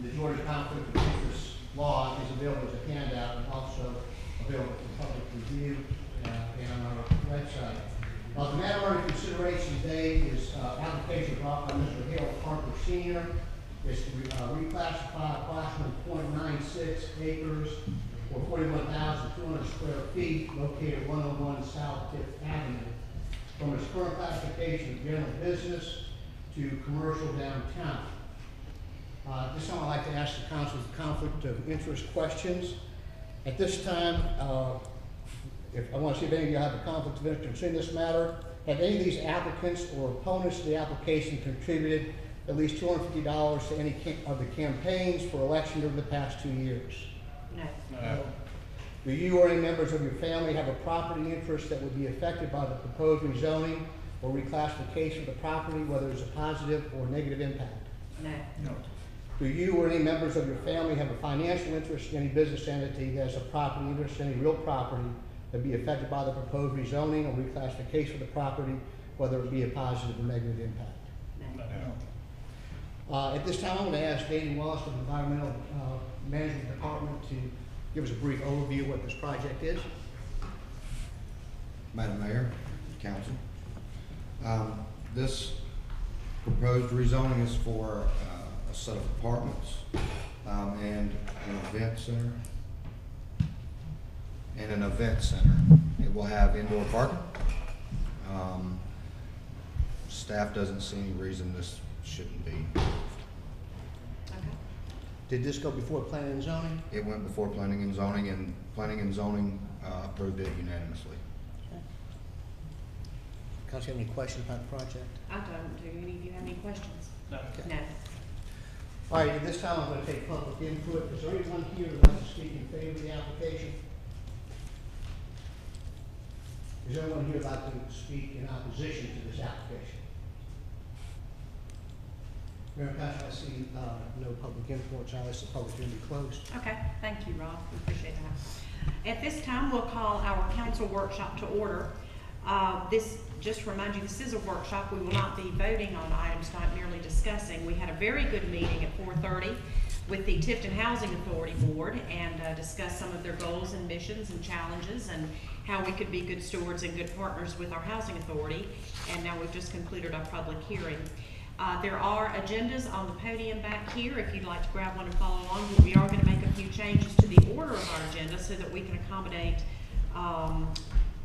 The Georgia Conflict of Interest law is available as a handout and also available for public review and on our website. The matter under consideration today is application brought by Mr. Harold Harper Sr. It's to reclassify approximately 0.96 acres or 41,200 square feet located at 101 South Fifth Avenue from its current classification of general business to commercial downtown. This time I'd like to ask the council the conflict of interest questions. At this time, if I want to see if any of you have a conflict of interest in this matter. Have any of these applicants or opponents to the application contributed at least $250 to any of the campaigns for election over the past 2 years? No. Do you or any members of your family have a property interest that would be affected by the proposed rezoning or reclassification of the property, whether there's a positive or negative impact? No. Do you or any members of your family have a financial interest in any business entity that has a property interest in any real property that be affected by the proposed rezoning or reclassification of the property, whether it be a positive or negative impact? No. At this time, I'm going to ask Danny Wallace of the Environmental Management Department to give us a brief overview of what this project is. Madam Mayor, Council, this proposed rezoning is for a set of apartments and an event center. It will have indoor parking. Staff doesn't see any reason this shouldn't be. Okay. Did this go before planning and zoning? It went before planning and zoning approved it unanimously. Council, have any questions about the project? I don't. Do any of you have any questions? No. No. All right, at this time, I'm going to take public input. Is there anyone here who would like to speak in favor of the application? Is there anyone here who would like to speak in opposition to this application? Mayor Council, I see no public input, so I'll ask the public hearing to be closed. Okay, thank you, Rob. We appreciate that. At this time, we'll call our council workshop to order. Just to remind you, this is a workshop. We will not be voting on items, not merely discussing. We had a very good meeting at 4:30 with the Tifton Housing Authority Board and discussed some of their goals and missions and challenges and how we could be good stewards and good partners with our housing authority. And now we've just concluded our public hearing. There are agendas on the podium back here if you'd like to grab one and follow along. We are going to make a few changes to the order of our agenda so that we can accommodate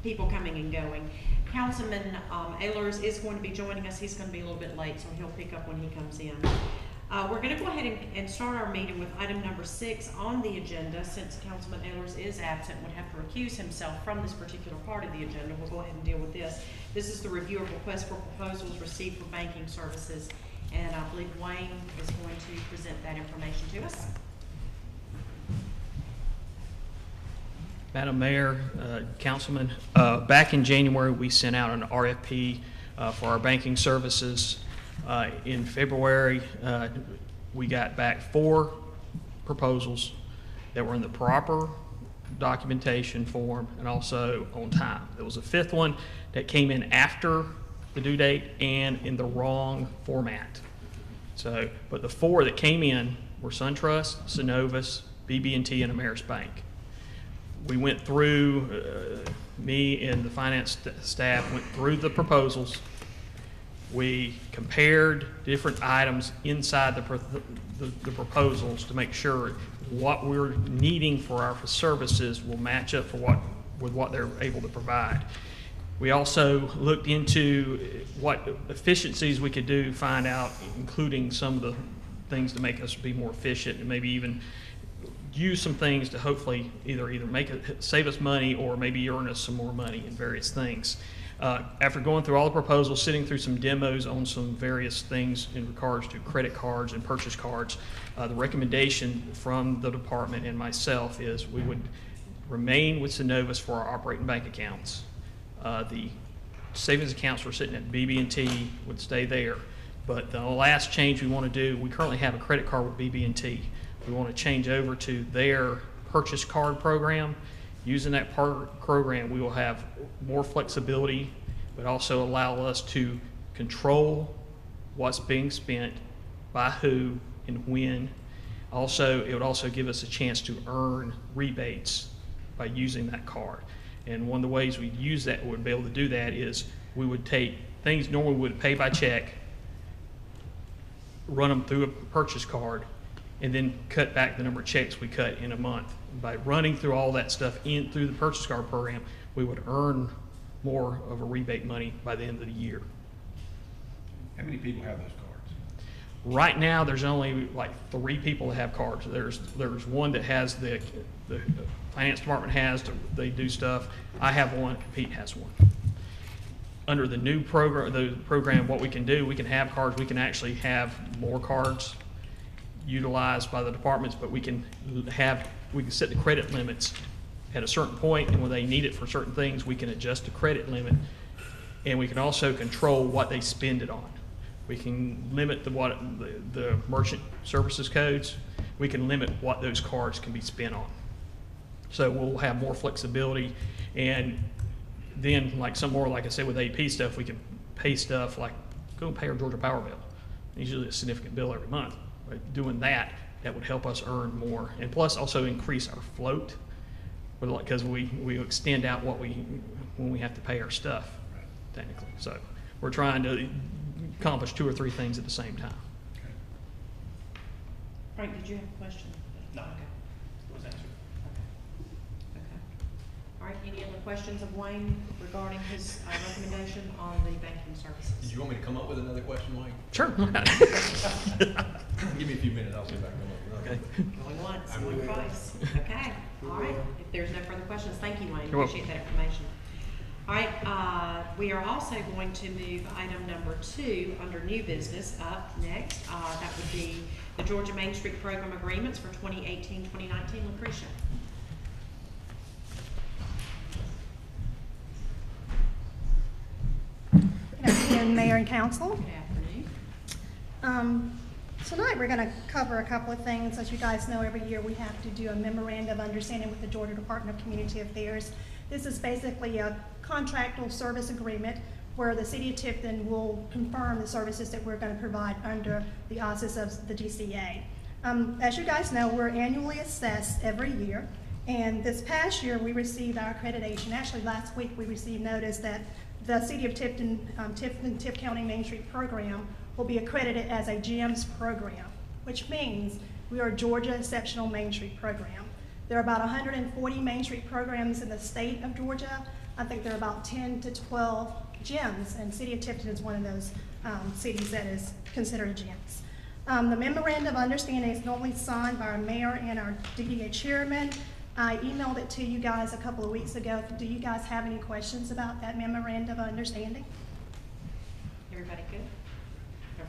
people coming and going. Councilman Ehlers is going to be joining us. He's going to be a little bit late, so he'll pick up when he comes in. We're going to go ahead and start our meeting with item number 6 on the agenda. Since Councilman Ehlers is absent and would have to recuse himself from this particular part of the agenda, we'll go ahead and deal with this. This is the review of requests for proposals received for banking services, and I believe Wayne is going to present that information to us. Madam Mayor, Councilman, back in January, we sent out an RFP for our banking services. In February, we got back 4 proposals that were in the proper documentation form and also on time. There was a 5th one that came in after the due date and in the wrong format. So, but the 4 that came in were SunTrust, Synovus, BB&T, and Ameris Bank. We went through, me and the finance staff went through the proposals. We compared different items inside the proposals to make sure what we're needing for our services will match up with what they're able to provide. We also looked into what efficiencies we could do, find out, including some of the things to make us be more efficient and maybe even use some things to hopefully either make it save us money or maybe earn us some more money in various things. After going through all the proposals, sitting through some demos on some various things in regards to credit cards and purchase cards, the recommendation from the department and myself is we would remain with Synovus for our operating bank accounts. The savings accounts we're sitting at BB&T would stay there. But the last change we want to do, we currently have a credit card with BB&T. We want to change over to their purchase card program. Using that program, we will have more flexibility, but also allow us to control what's being spent, by who and when. Also, it would also give us a chance to earn rebates by using that card. And one of the ways we'd use that, would be able to do that, is we would take things normally we would pay by check, run them through a purchase card, and then cut back the number of checks we cut in a month. By running through all that stuff through the purchase card program, we would earn more of a rebate money by the end of the year. How many people have those cards? Right now, there's only like 3 people that have cards. There's one that has the finance department has, they do stuff. I have one, Pete has one. Under the new program, what we can do, we can have cards, we can actually have more cards utilized by the departments, but we can set the credit limits at a certain point, and when they need it for certain things, we can adjust the credit limit, and we can also control what they spend it on. We can limit the merchant services codes. We can limit what those cards can be spent on. So we'll have more flexibility, and then like I said, with AP stuff, we can pay stuff like go and pay our Georgia Power bill. Usually a significant bill every month. By doing that would help us earn more, and plus also increase our float, because we extend out when we have to pay our stuff, technically. So we're trying to accomplish 2 or 3 things at the same time. Frank, did you have a question? No. Okay. It was answered. Okay. All right, any other questions of Wayne regarding his recommendation on the banking services? Did you want me to come up with another question, Wayne? Sure. Give me a few minutes, I'll see if I can come up with another. Okay. Going once, going twice. Okay, all right. If there's no further questions, thank you, Wayne. You're welcome. Appreciate that information. All right, we are also going to move item number 2 under new business up next. That would be the Georgia Main Street Program Agreements for 2018-2019. Lucretia. Good afternoon, Mayor and Council. Good afternoon. Tonight we're going to cover a couple of things. As you guys know, every year we have to do a memorandum of understanding with the Georgia Department of Community Affairs. This is basically a contractual service agreement where the City of Tifton will confirm the services that we're going to provide under the auspices of the GCA. As you guys know, we're annually assessed every year, and this past year we received our accreditation. Actually, last week we received notice that the City of Tifton, Tift County Main Street Program will be accredited as a GEMS program, which means we are Georgia Exceptional Main Street Program. There are about 140 Main Street programs in the state of Georgia. I think there are about 10 to 12 GEMS, and City of Tifton is one of those cities that is considered a GEMS. The memorandum of understanding is normally signed by our mayor and our DDA chairman. I emailed it to you guys a couple of weeks ago. Do you guys have any questions about that memorandum of understanding? Everybody good?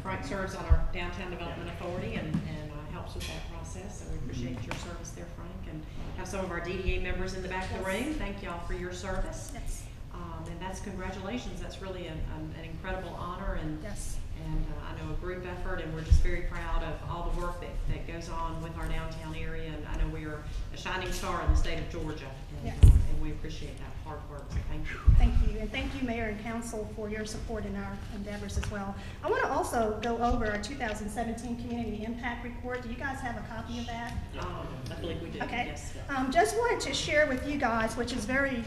Frank serves on our Downtown Development Authority and helps with that process, so we appreciate your service there, Frank, and have some of our DDA members in the back of the room. Thank y'all for your service. Yes. And that's congratulations. That's really an incredible honor, and Yes. I know a group effort, and we're just very proud of all the work that goes on with our downtown area, and I know we are a shining star in the state of Georgia, and, Yes. And we appreciate that hard work, so thank you. Thank you, and thank you, Mayor and Council, for your support in our endeavors as well. I want to also go over our 2017 Community Impact Report. Do you guys have a copy of that? I believe we do, Okay. yes. Just wanted to share with you guys, which is very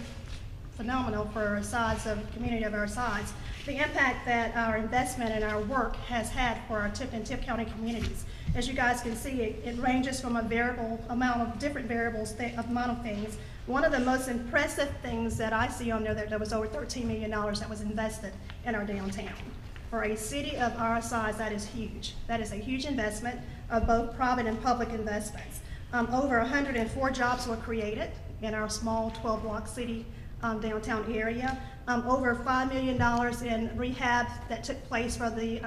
phenomenal for a community of our size, the impact that our investment and our work has had for our Tift County communities. As you guys can see, it ranges from a different variables, amount of things. One of the most impressive things that I see on there was over $13 million that was invested in our downtown. For a city of our size, that is huge. That is a huge investment of both private and public investments. Over 104 jobs were created in our small 12-block city downtown area. Over $5 million in rehab that took place for the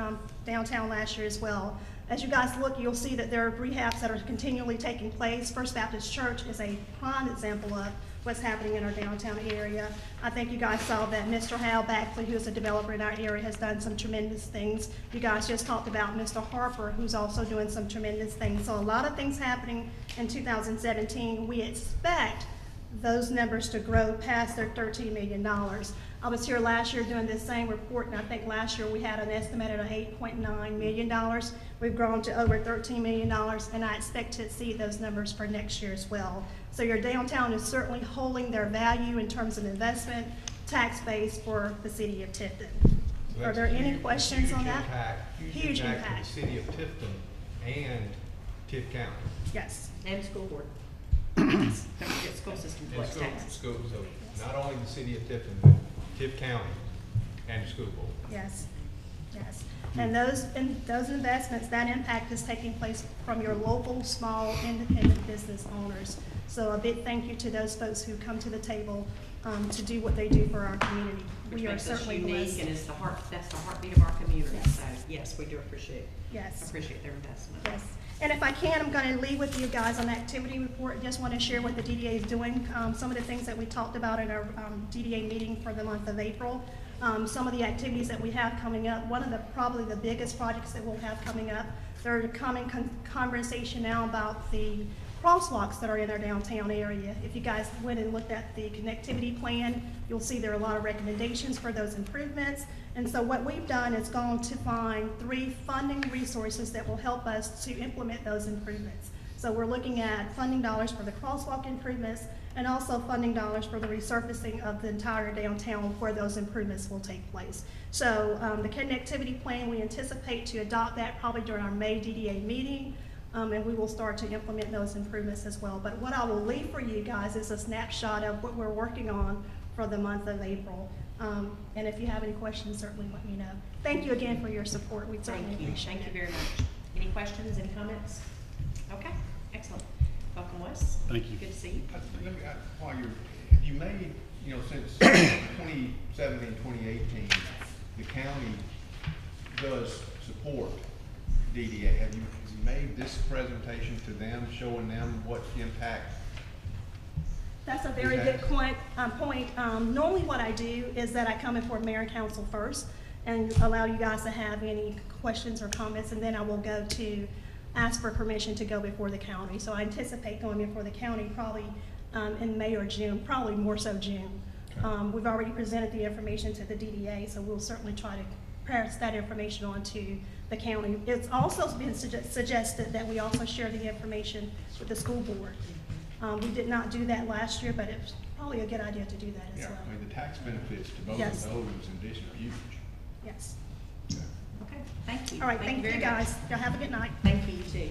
downtown last year as well. As you guys look, you'll see that there are rehabs that are continually taking place. First Baptist Church is a prime example of what's happening in our downtown area. I think you guys saw that Mr. Hal Baxley, who is a developer in our area, has done some tremendous things. You guys just talked about Mr. Harper, who's also doing some tremendous things. So a lot of things happening in 2017. We expect those numbers to grow past their $13 million. I was here last year doing this same report, and I think last year we had an estimated of $8.9 million. We've grown to over $13 million, and I expect to exceed those numbers for next year as well. So your downtown is certainly holding their value in terms of investment, tax base for the city of Tifton. So Are that's there a any huge- questions huge on that? impact- Huge Huge impact impact. to the city of Tifton and Tift County. Yes. And school board. Don't forget school system And collects school, taxes. so not only the city of Tifton, but Tift County and the school board. Yes, yes. And those investments, that impact is taking place from your local, small, independent business owners. So a big thank you to those folks who come to the table to do what they do for our community. Which We are makes us certainly unique, blessed. and it's that's the heartbeat of our community. Yes. So, yes, we do appreciate Yes. their investment. Yes, and if I can, I'm going to leave with you guys an activity report. Just want to share what the DDA is doing. Some of the things that we talked about in our DDA meeting for the month of April. Some of the activities that we have coming up. One of the probably the biggest projects that we'll have coming up. There's a common conversation now about the crosswalks that are in our downtown area. If you guys went and looked at the connectivity plan, you'll see there are a lot of recommendations for those improvements. And so what we've done is gone to find 3 funding resources that will help us to implement those improvements. So we're looking at funding dollars for the crosswalk improvements and also funding dollars for the resurfacing of the entire downtown where those improvements will take place. So the connectivity plan, we anticipate to adopt that probably during our May DDA meeting. And we will start to implement those improvements as well. But what I will leave for you guys is a snapshot of what we're working on for the month of April. And if you have any questions, certainly let me know. Thank you again for your support. We certainly Thank you. appreciate Thank you it. very much. Any questions, any comments? Okay, excellent. Welcome, Wes. Thank you. Good to see you. While you made, since 2017, 2018, the county does support DDA. Have you made this presentation to them, showing them what impact? That's a very Okay. good point. Normally what I do is that I come in for mayor and council first and allow you guys to have any questions or comments, and then I will go to ask for permission to go before the county. So I anticipate going before the county probably in May or June, probably more so June. We've already presented the information to the DDA, so we'll certainly try to pass that information on to the county. It's also been suggested that we also share the information with the school board. We did not do that last year, but it's probably a good idea to do that as Yeah, well. I mean, the tax benefits to both Yes. of those in addition are huge. Yes. Okay, thank you. All right, thank you very guys. much. Y'all have a good night. Thank you, you too.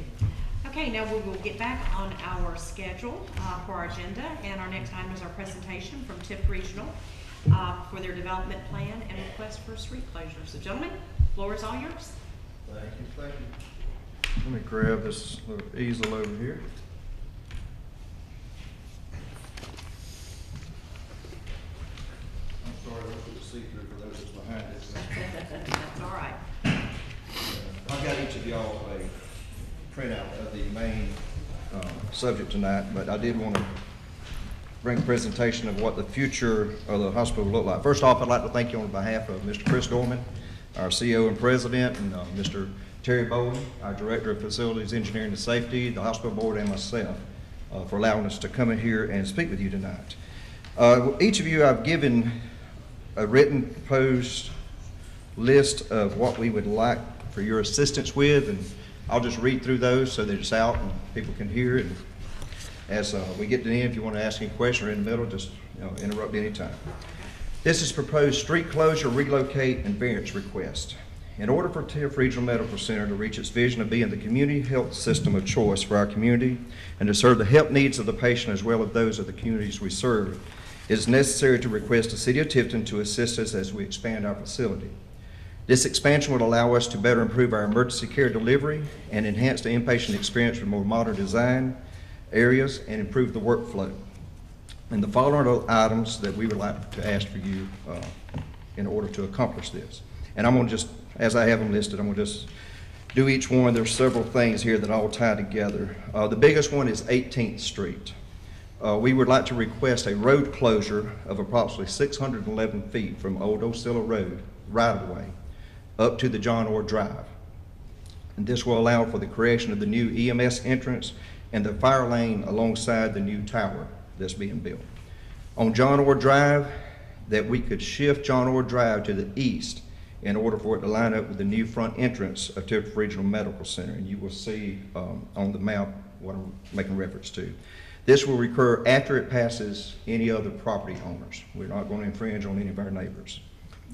Okay, now we will get back on our schedule for our agenda, and our next item is our presentation from TIF Regional for their development plan and request for street closure. So gentlemen, floor is all yours. Thank you. Let me grab this little easel over here. I'm sorry, I don't put the see-through for those that's behind it. That's all right. I've got each of y'all a printout of the main subject tonight, but I did want to bring a presentation of what the future of the hospital will look like. First off, I'd like to thank you on behalf of Mr. Chris Gorman, our CEO and president, and Mr. Terry Bowen, our director of facilities, engineering and safety, the hospital board, and myself for allowing us to come in here and speak with you tonight. Each of you, I've given a written proposed list of what we would like for your assistance with, and I'll just read through those so that it's out and people can hear it. And as we get to the end, if you want to ask any question or in the middle, just interrupt anytime. This is proposed street closure, relocate, and variance request. In order for TIF Regional Medical Center to reach its vision of being the community health system of choice for our community and to serve the health needs of the patient as well as those of the communities we serve, it is necessary to request the City of Tifton to assist us as we expand our facility. This expansion would allow us to better improve our emergency care delivery and enhance the inpatient experience with more modern design areas and improve the workflow. And the following are the items that we would like to ask for you in order to accomplish this. And I'm going to just, as I have them listed, I'm going to just do each one. There's several things here that all tie together. The biggest one is 18th Street. We would like to request a road closure of approximately 611 feet from Old Osceola Road, right-of-way, up to the John Orr Drive. And this will allow for the creation of the new EMS entrance and the fire lane alongside the new tower that's being built. On John Orr Drive, that we could shift John Orr Drive to the east in order for it to line up with the new front entrance of Tiffin Regional Medical Center. And you will see on the map what I'm making reference to. This will occur after it passes any other property owners. We're not going to infringe on any of our neighbors.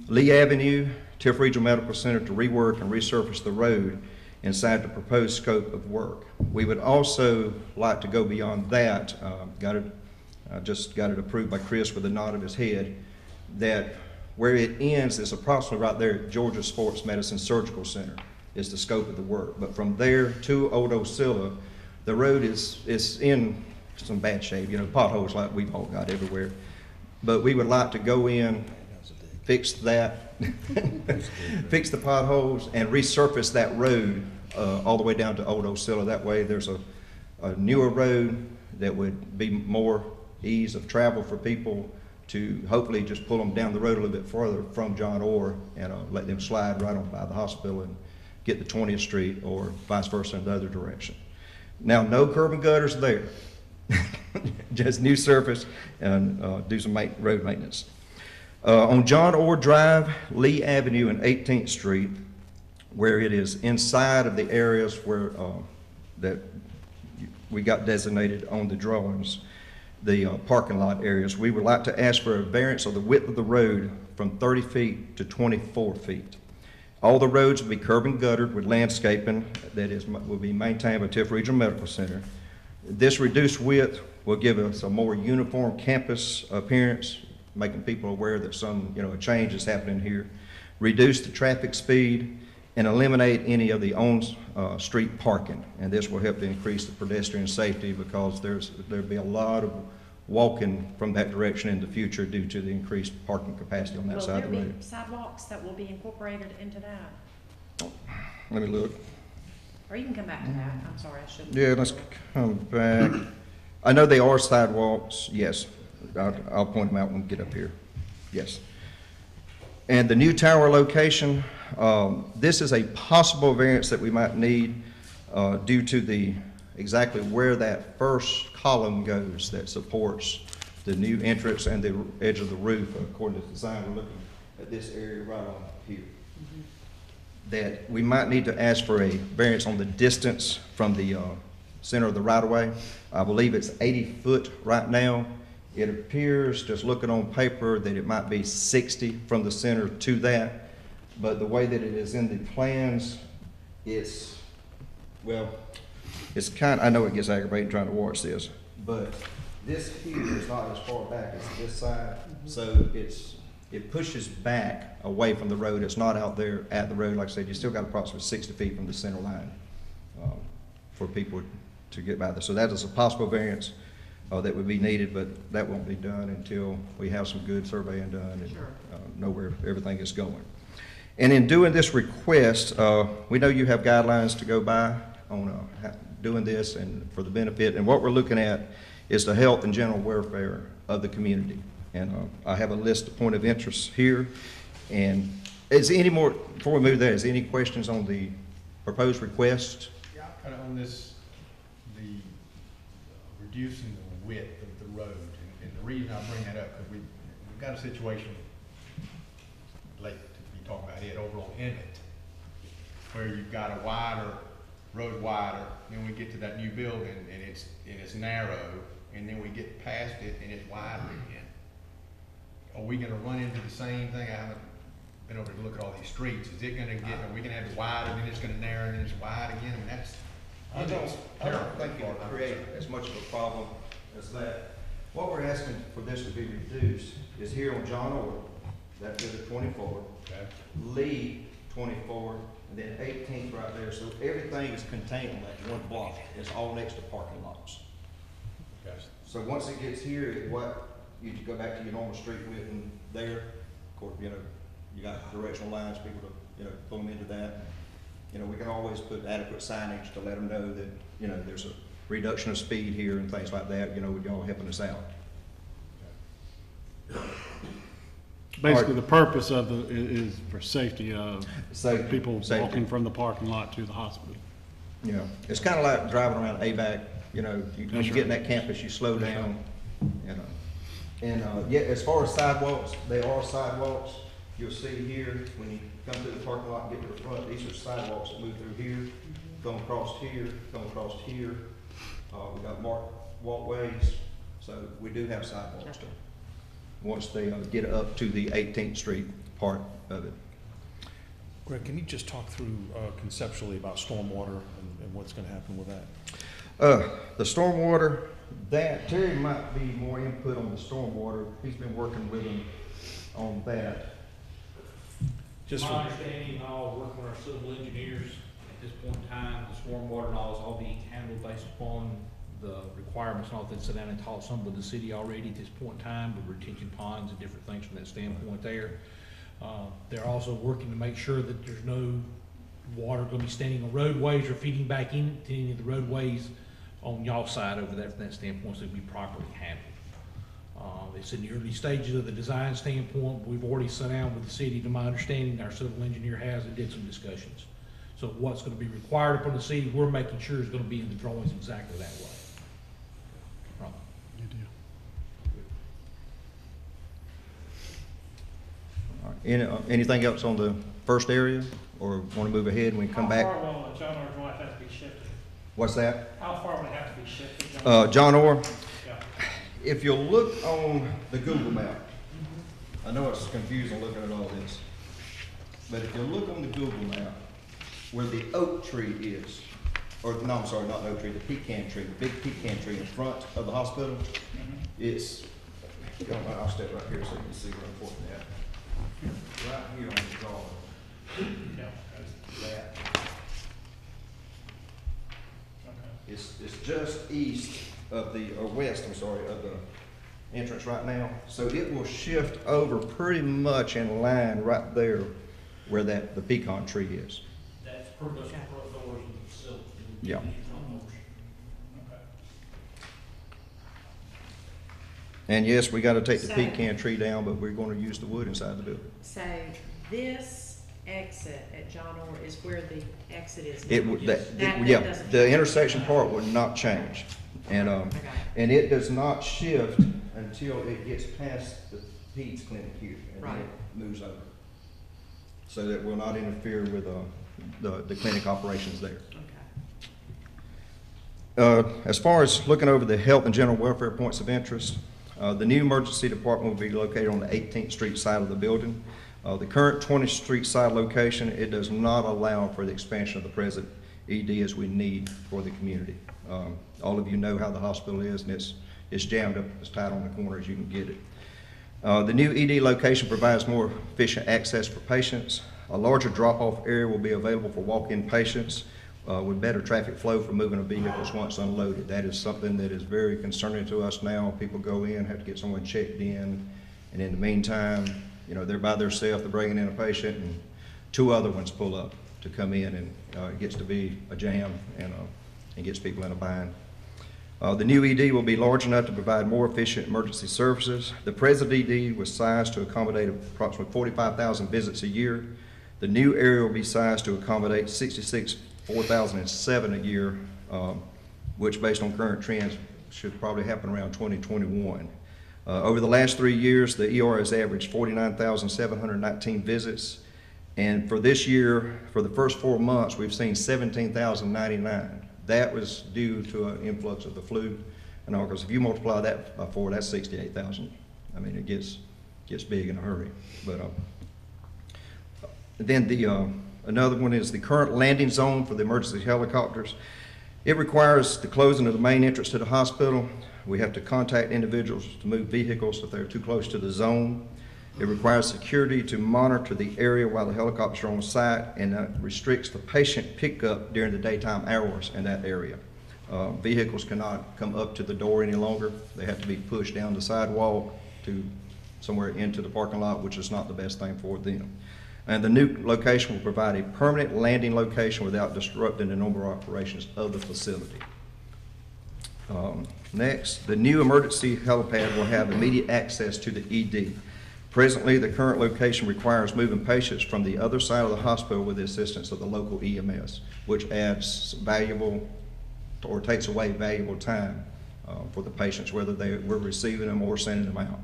Lee Avenue, Tiffin Regional Medical Center to rework and resurface the road inside the proposed scope of work. We would also like to go beyond that. I just got it approved by Chris with a nod of his head, that where it ends is approximately right there at Georgia Sports Medicine Surgical Center is the scope of the work. But from there to Old Osceola, the road is in some bad shape, you know, potholes like we've all got everywhere. But we would like to go in, fix that, fix the potholes and resurface that road all the way down to Old Osceola. That way there's a newer road that would be more ease of travel for people to hopefully just pull them down the road a little bit further from John Orr and let them slide right on by the hospital and get the 20th Street or vice versa in the other direction. Now, no curb and gutters there. Just new surface and do some road maintenance. On John Orr Drive, Lee Avenue and 18th Street, where it is inside of the areas where that we got designated on the drawings, the parking lot areas, we would like to ask for a variance of the width of the road from 30 feet to 24 feet. All the roads will be curb and guttered with landscaping that will be maintained by Tiffin Regional Medical Center. This reduced width will give us a more uniform campus appearance, making people aware that a change is happening here. Reduce the traffic speed and eliminate any of the on-street parking. And this will help to increase the pedestrian safety because there'll be a lot of walking from that direction in the future due to the increased parking capacity on that side of the Will there road. be sidewalks that will be incorporated into that? Let me look. Or you can come back to that. I'm sorry, I shouldn't. Yeah, let's come back. I know they are sidewalks, yes. I'll point them out when we get up here. Yes. And the new tower location, this is a possible variance that we might need due to exactly where that first column goes that supports the new entrance and the edge of the roof. According to the design, we're looking at this area right on here. That we might need to ask for a variance on the distance from the center of the right-of-way. I believe it's 80 foot right now. It appears, just looking on paper, that it might be 60 from the center to that. But the way that it is in the plans, I know it gets aggravating trying to watch this, but this here is not as far back as this side. So it pushes back away from the road. It's not out there at the road. Like I said, you still got approximately 60 feet from the center line for people to get by there. So that is a possible variance that would be needed, but that won't be done until we have some good surveying done and know where everything is going. And in doing this request, we know you have guidelines to go by on doing this and for the benefit. And what we're looking at is the health and general welfare of the community. And I have a list of point of interest here. And before we move there, is there any questions on the proposed request? Yeah, kind of on this, the reducing the width of the road. And the reason I bring that up, because we've got a situation late to be talking about it over on Emmett, where you've got a road wider, then we get to that new building and it's narrow, and then we get past it and it's wider again. Are we gonna run into the same thing? I haven't been over to look at all these streets. Is it gonna are we gonna have it wide and then it's gonna narrow and then it's wide again? I mean, that's. I don't think it would create as much of a problem as that. What we're asking for this to be reduced is here on John Orr, that goes to 24, Okay. Lee 24, and then 18th right there. So everything is contained on that one block. It's all next to parking lots. Okay. So once it gets here, you go back to your normal street width and there. Of course, you got directional lines, people to, pull them into that. We can always put adequate signage to let them know that, there's a reduction of speed here and things like that, with y'all helping us out. Basically, the purpose of is for safety of Safety. people Safety. walking from the parking lot to the hospital. It's kind of like driving around ABAC, when you That's get in that campus, you slow down Yeah, as far as sidewalks, they are sidewalks. You'll see here, when you come through the parking lot and get to the front, these are sidewalks that move through here, come across here, come across here. We've got marked walkways, so we do have sidewalks too. Once they get up to the 18th Street part of it. Greg, can you just talk through conceptually about stormwater and what's going to happen with that? The stormwater, Terry might be more input on the stormwater. He's been working with them on that. Just My for, understanding, I'll work with our civil engineers at this point in time, the stormwater and all is all being handled based upon the requirements and all that. Sit down and talk some with the city already at this point in time, with retention ponds and different things from that standpoint there. They're also working to make sure that there's no water gonna be standing on roadways or feeding back into any of the roadways on y'all's side over there from that standpoint, so it'll be properly handled. It's in the early stages of the design standpoint. We've already sat down with the city, to my understanding, our civil engineer has, and did some discussions. So what's gonna be required upon the city, we're making sure is gonna be in the drawings exactly that way. Right. Good deal. All right. Anything else on the first area, or want to move ahead and we can come back? How far will John Orr's wife have to be shifted? What's that? How far would it have to be shifted? John Orr, Yeah. if you look on the Google map, I know it's confusing looking at all this, but if you look on the Google map, where the oak tree is, or no, I'm sorry, not the oak tree, the pecan tree, the big pecan tree in front of the hospital, it's, I'll step right here so you can see where I'm pointing at. Right here on the drawing. Yeah. That. Okay. It's just east of or west, I'm sorry, of the entrance right now. So it will shift over pretty much in line right there where the pecan tree is. That's pretty much the front doors of the facility. Yeah. Okay. And yes, we gotta take the So- pecan tree down, but we're gonna use the wood inside the building. So this exit at John Orr is where the exit is now? It would, That yeah, doesn't the change. intersection part would not change. And, Okay. and it does not shift until it gets past the Pete's clinic here, and then Right. it moves over. So that will not interfere with, the clinic operations there. Okay. As far as looking over the health and general welfare points of interest, the new emergency department will be located on the 18th Street side of the building. The current 20th Street side location, it does not allow for the expansion of the present ED as we need for the community. All of you know how the hospital is, and it's jammed up as tight on the corner as you can get it. The new ED location provides more efficient access for patients. A larger drop-off area will be available for walk-in patients with better traffic flow for moving of vehicles once unloaded. That is something that is very concerning to us now. People go in, have to get someone checked in, and in the meantime, they're by themselves, they're bringing in a patient, and two other ones pull up to come in, and it gets to be a jam, and gets people in a bind. The new ED will be large enough to provide more efficient emergency services. The present ED was sized to accommodate approximately 45,000 visits a year. The new area will be sized to accommodate 4,007 a year, which based on current trends should probably happen around 2021. Over the last 3 years, the ER has averaged 49,719 visits. And for this year, for the first 4 months, we've seen 17,099. That was due to an influx of the flu. And of course, if you multiply that by 4, that's 68,000. I mean, it gets big in a hurry. But then another one is the current landing zone for the emergency helicopters. It requires the closing of the main entrance to the hospital. We have to contact individuals to move vehicles if they're too close to the zone. It requires security to monitor the area while the helicopters are on site, and restricts the patient pickup during the daytime hours in that area. Vehicles cannot come up to the door any longer. They have to be pushed down the sidewalk to somewhere into the parking lot, which is not the best thing for them. And the new location will provide a permanent landing location without disrupting the normal operations of the facility. Next, the new emergency helipad will have immediate access to the ED. Presently, the current location requires moving patients from the other side of the hospital with the assistance of the local EMS, which adds valuable, or takes away valuable time for the patients, whether we're receiving them or sending them out.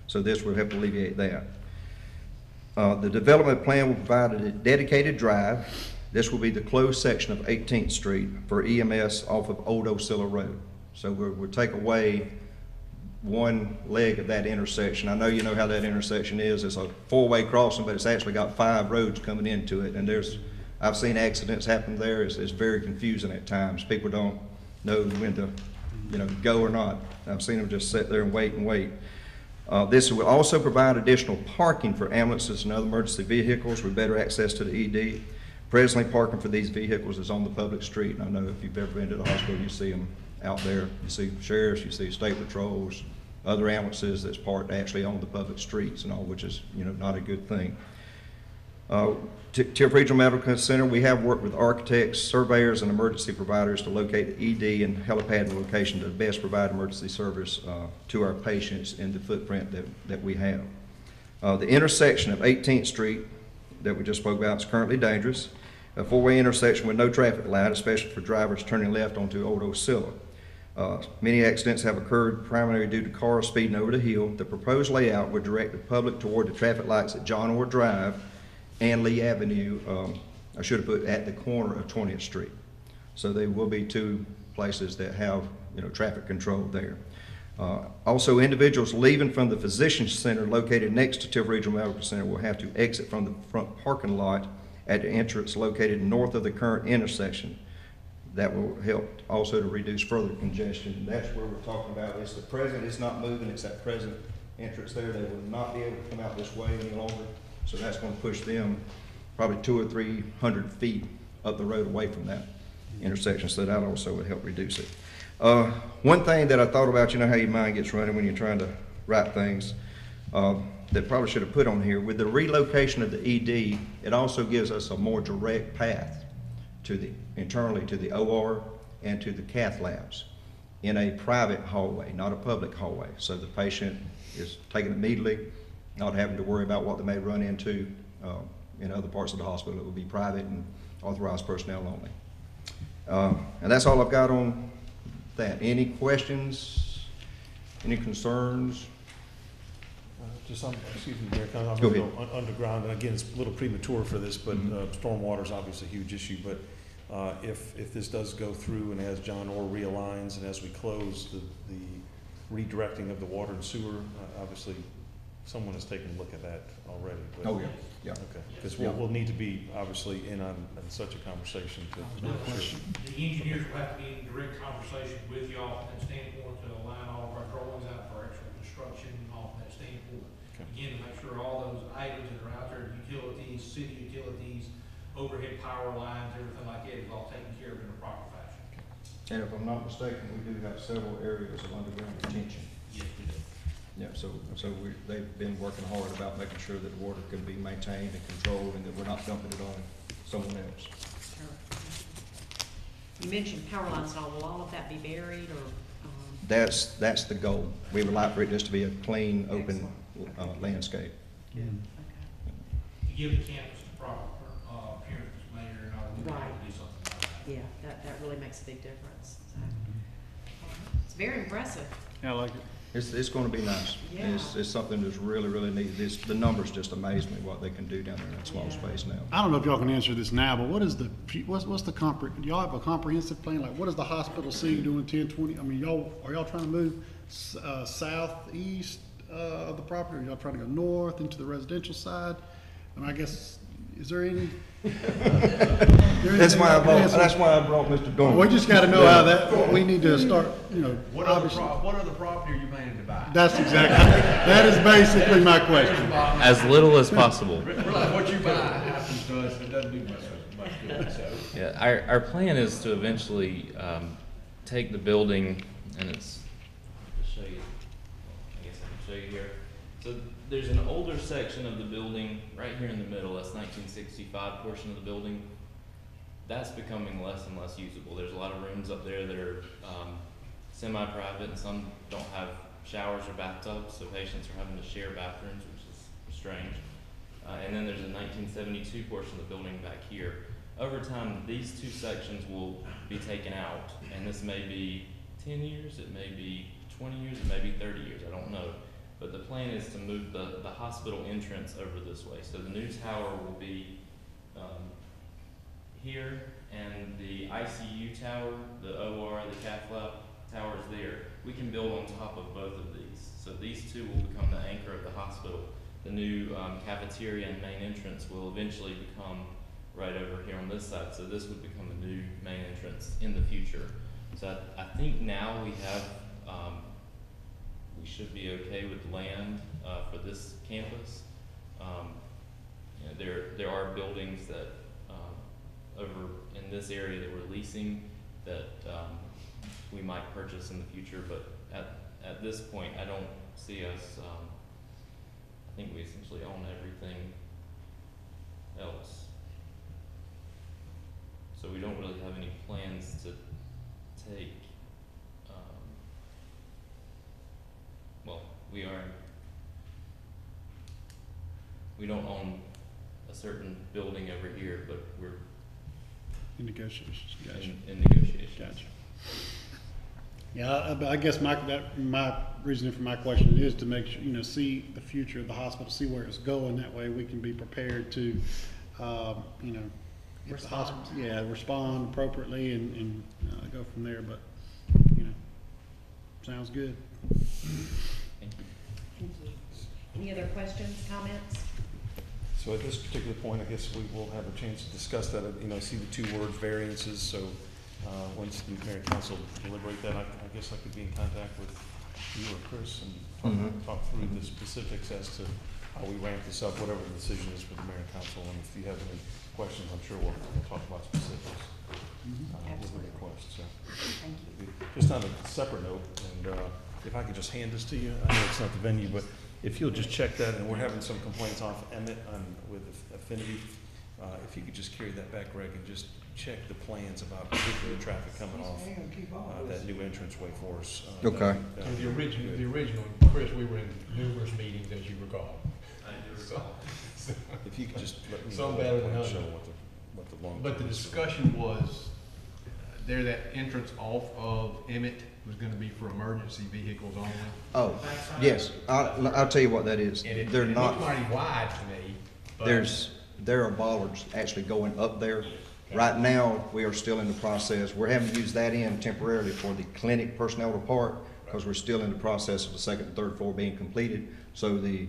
So this will help alleviate that. The development plan will provide a dedicated drive. This will be the closed section of 18th Street for EMS off of Old Osceola Road. So we'll take away one leg of that intersection. I know you know how that intersection is. It's a four-way crossing, but it's actually got 5 roads coming into it. And I've seen accidents happen there. It's very confusing at times. People don't know when to, go or not. I've seen them just sit there and wait. This will also provide additional parking for ambulances and other emergency vehicles with better access to the ED. Presently, parking for these vehicles is on the public street. And I know if you've ever been to the hospital, you see them out there. You see sheriffs, you see state patrols, other ambulances that's parked actually on the public streets and all, which is, not a good thing. Tiff Regional Medical Center, we have worked with architects, surveyors, and emergency providers to locate the ED and helipad location to best provide emergency service to our patients in the footprint that we have. The intersection of 18th Street that we just spoke about is currently dangerous. A 4-way intersection with no traffic light, especially for drivers turning left onto Old Osceola. Many accidents have occurred primarily due to cars speeding over the hill. The proposed layout would direct the public toward the traffic lights at John Orr Drive and Lee Avenue. I should have put at the corner of 20th Street. So there will be 2 places that have traffic control there. Also, individuals leaving from the physician's center located next to Tiff Regional Medical Center will have to exit from the front parking lot at the entrance located north of the current intersection. That will help also to reduce further congestion. And that's where we're talking about. It's the present, it's not moving, it's that present entrance there. They will not be able to come out this way any longer. So that's going to push them probably 200 or 300 feet up the road away from that intersection. So that also would help reduce it. One thing that I thought about, how your mind gets running when you're trying to write things, that probably should have put on here. With the relocation of the ED, it also gives us a more direct path internally to the OR and to the cath labs in a private hallway, not a public hallway. So the patient is taken immediately, not having to worry about what they may run into in other parts of the hospital. It will be private and authorized personnel only. And that's all I've got on that. Any questions? Any concerns? Excuse me, Mayor, I'm Go going to ahead. go underground, and again, it's a little premature for this, but stormwater is obviously a huge issue, but if this does go through and as John Orr realigns and as we close the redirecting of the water and sewer, obviously someone has taken a look at that already. But, Oh, yeah. Okay, because we'll need to be obviously in on such a conversation to No make sure. question. The engineers will have to be in direct conversation with y'all from that standpoint to align all of our drawings out for actual construction off that standpoint. Okay. Again, to make sure all those items that are out there, utilities, city utilities, overhead power lines, everything like that is all taken care of in a proper fashion. And if I'm not mistaken, we do have several areas of underground retention. Yes, we do. Yeah, so they've been working hard about making sure that the water can be maintained and controlled and that we're not dumping it on someone else. You mentioned power lines and all. Will all of that be buried or? That's the goal. We would like for it just to be a clean, open landscape. Okay. To give the campus the proper appearance, Mayor, and all, we Right. have to do something like that. Yeah, that really makes a big difference. So, it's very impressive. Yeah, I like it. It's going to be nice. Yeah. It's something that's really, really neat. The numbers just amaze me what they can do down there in that small Yeah. space now. I don't know if y'all can answer this now, but what's the do y'all have a comprehensive plan? Like, what does the hospital see doing 10, 20? I mean, are y'all trying to move southeast of the property? Are y'all trying to go north into the residential side? And I guess, is there any? That's why I brought Mr. Dorn. We just gotta know how we need to start, What other property are you planning to buy? That's that is basically my question. As little as possible. Realize what you buy happens to us, it doesn't do much good, so. Yeah, our plan is to eventually take the building, and it's, I'll just show you, I guess I can show you here. So there's an older section of the building right here in the middle, that's 1965 portion of the building. That's becoming less and less usable. There's a lot of rooms up there that are semi-private, and some don't have showers or bathtubs, so patients are having to share bathrooms, which is strange. And then there's a 1972 portion of the building back here. Over time, these two sections will be taken out, and this may be 10 years, it may be 20 years, it may be 30 years, I don't know. But the plan is to move the hospital entrance over this way. So the new tower will be here, and the ICU tower, the OR, the cath lab tower is there. We can build on top of both of these. So these two will become the anchor of the hospital. The new cafeteria and main entrance will eventually become right over here on this side. So this would become the new main entrance in the future. So I think now we have, we should be okay with land for this campus. You know, there are buildings that over in this area that we're leasing that we might purchase in the future, but at this point, I don't see us. I think we essentially own everything else, so we don't really have any plans to take. Well, we don't own a certain building over here, but we're In negotiations, gotcha. in negotiations. Gotcha. Yeah, I guess my reasoning for my question is to make sure, you know, see the future of the hospital, see where it's going. That way we can be prepared to, you know, if the hospital, respond appropriately and go from there. But, you know, sounds good. Thank you. Thank you. Any other questions, comments? So at this particular point, I guess we will have a chance to discuss that. You know, I see the two words variances, so once the mayor and council deliberate that, I guess I could be in contact with you or Chris and talk through the specifics as to how we ramp this up, whatever the decision is for the mayor and council. And if you have any questions, I'm sure we'll talk about specifics with the request. So, Thank you. just on a separate note, and if I could just hand this to you, I know it's not the venue, but if you'll just check that, and we're having some complaints off Emmett with Affinity, if you could just carry that back, Greg, and just check the plans about particular traffic coming off that new entranceway for us. Okay. And the original, Chris, we were in numerous meetings, as you recall. I do recall. If you could just let me Some know better than and others. show what the long. But the discussion was, there, that entrance off of Emmett was gonna be for emergency vehicles only. Oh, yes, I'll tell you what that is. And They're it not, looks mighty wide to me, but. there are bollards actually going up there. Right now, we are still in the process, we're having to use that end temporarily for the clinic personnel to park, because we're still in the process of the second and third floor being completed. So the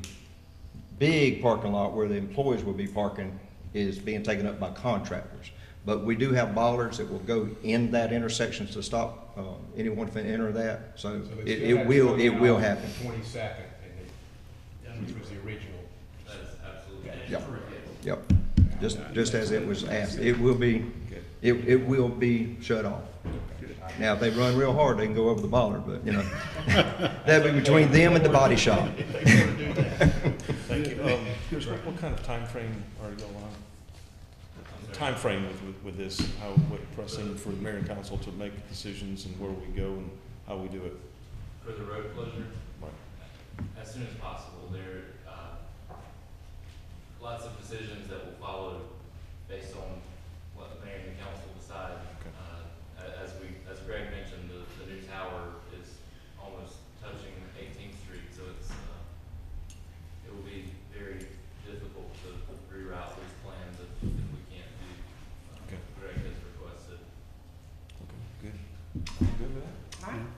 big parking lot where the employees will be parking is being taken up by contractors. But we do have bollards that will go in that intersection to stop anyone from entering that. So they it still have will to go out happen. 22nd, which was the original. That is absolutely. Yep, just as it was asked. It will be shut off. Now, if they run real hard, they can go over the bollard, but, you know, that'll be between them and the body shop. Thank you. Chris, what kind of time frame are you on? Time frame with this, what pressing for the mayor and council to make decisions and where we go and how we do it? For the road closure, Right. as soon as possible. There lots of decisions that will follow based on what the mayor and the council decide. Okay. As Greg mentioned, the new tower is almost touching 18th Street, so it will be very difficult to reroute these plans if we can't do Okay. what Greg has requested. Okay, good. Good with that? All right.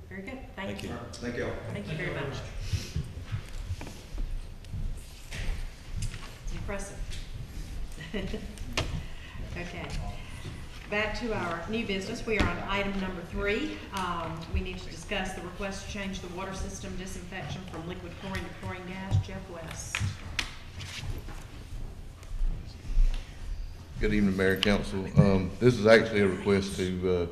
Very good. Thank you. Thank you. Thank you very much. It's impressive. Okay. Back to our new business. We are on item number 3. We need to discuss the request to change the water system disinfection from liquid chlorine to chlorine gas. Jeff West. Good evening, Mayor and Council. This is actually a request to,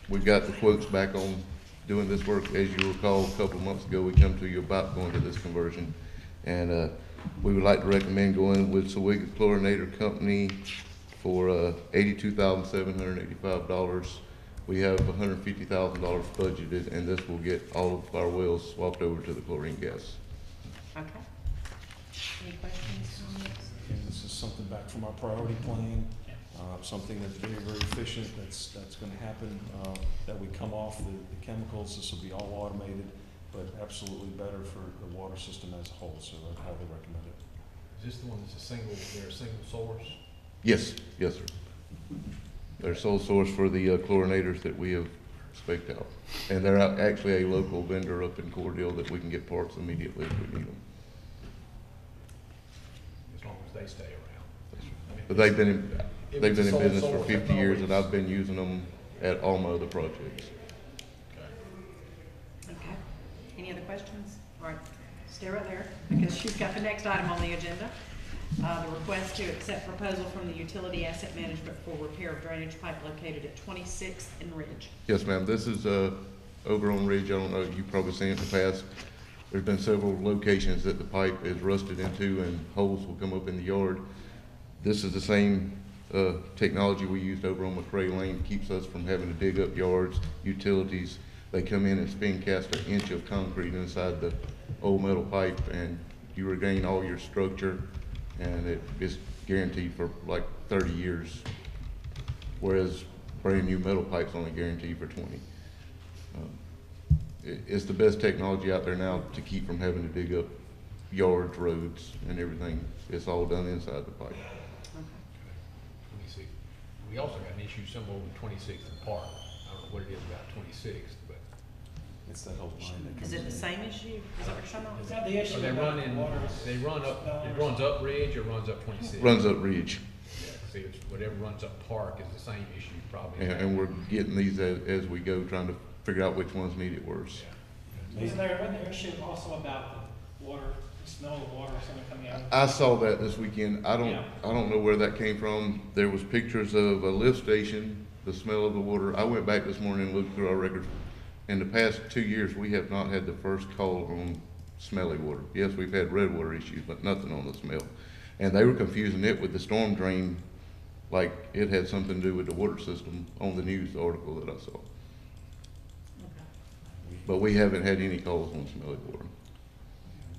we got the quotes back on doing this work. As you recall, a couple of months ago, we come to you about going to this conversion. And we would like to recommend going with Sewigga Chlorinator Company for $82,785. We have $150,000 budgeted, and this will get all of our wells swapped over to the chlorine gas. Okay. Any questions, comments? And this is something back from our priority plan. something that's very, very efficient, that's gonna happen, that we come off the chemicals. This will be all automated, but absolutely better for the water system as a whole, so I'd highly recommend it. Is this the one that's they're a single source? Yes, yes, sir. They're sole source for the chlorinators that we have spec'd out. And they're actually a local vendor up in Cordell that we can get parts immediately if we need them. As long as they stay around. I mean, But they've been if in it's a sole business for source, 50 years, and always- I've been using them at all my other projects. Okay. Any other questions? All right, stay right there, because she's got the next item on the agenda. The request to accept proposal from the Utility Asset Management for repair of drainage pipe located at 26th and Ridge. Yes, ma'am. This is over on Ridge. I don't know, you've probably seen it in the past. There's been several locations that the pipe is rusted into and holes will come up in the yard. This is the same technology we used over on McRae Lane. Keeps us from having to dig up yards, utilities. They come in and spin cast an inch of concrete inside the old metal pipe, and you regain all your structure, and it is guaranteed for like 30 years, whereas brand new metal pipe's only guaranteed for 20. It's the best technology out there now to keep from having to dig up yards, roads, and everything. It's all done inside the pipe. 26. We also got an issue somewhere over 26th and Park. I don't know what it is about 26th, but. It's that whole line that Is comes it the in. same issue? Is that what you're talking Is about? that the issue? Are they about running, water? they run up, it runs up Ridge or runs up 26? Runs up Ridge, Yeah, see, it's whatever runs up Park is the same issue probably. and we're getting these as we go, trying to figure out which ones need it worse. Isn't there an issue also about the water, the smell of water or something coming out? I saw that this weekend. I Yeah. don't know where that came from. There was pictures of a lift station, the smell of the water. I went back this morning and looked through our records. In the past 2 years, we have not had the first call on smelly water. Yes, we've had red water issues, but nothing on the smell. And they were confusing it with the storm drain, like it had something to do with the water system on the news article that I saw. But we haven't had any calls on smelly water.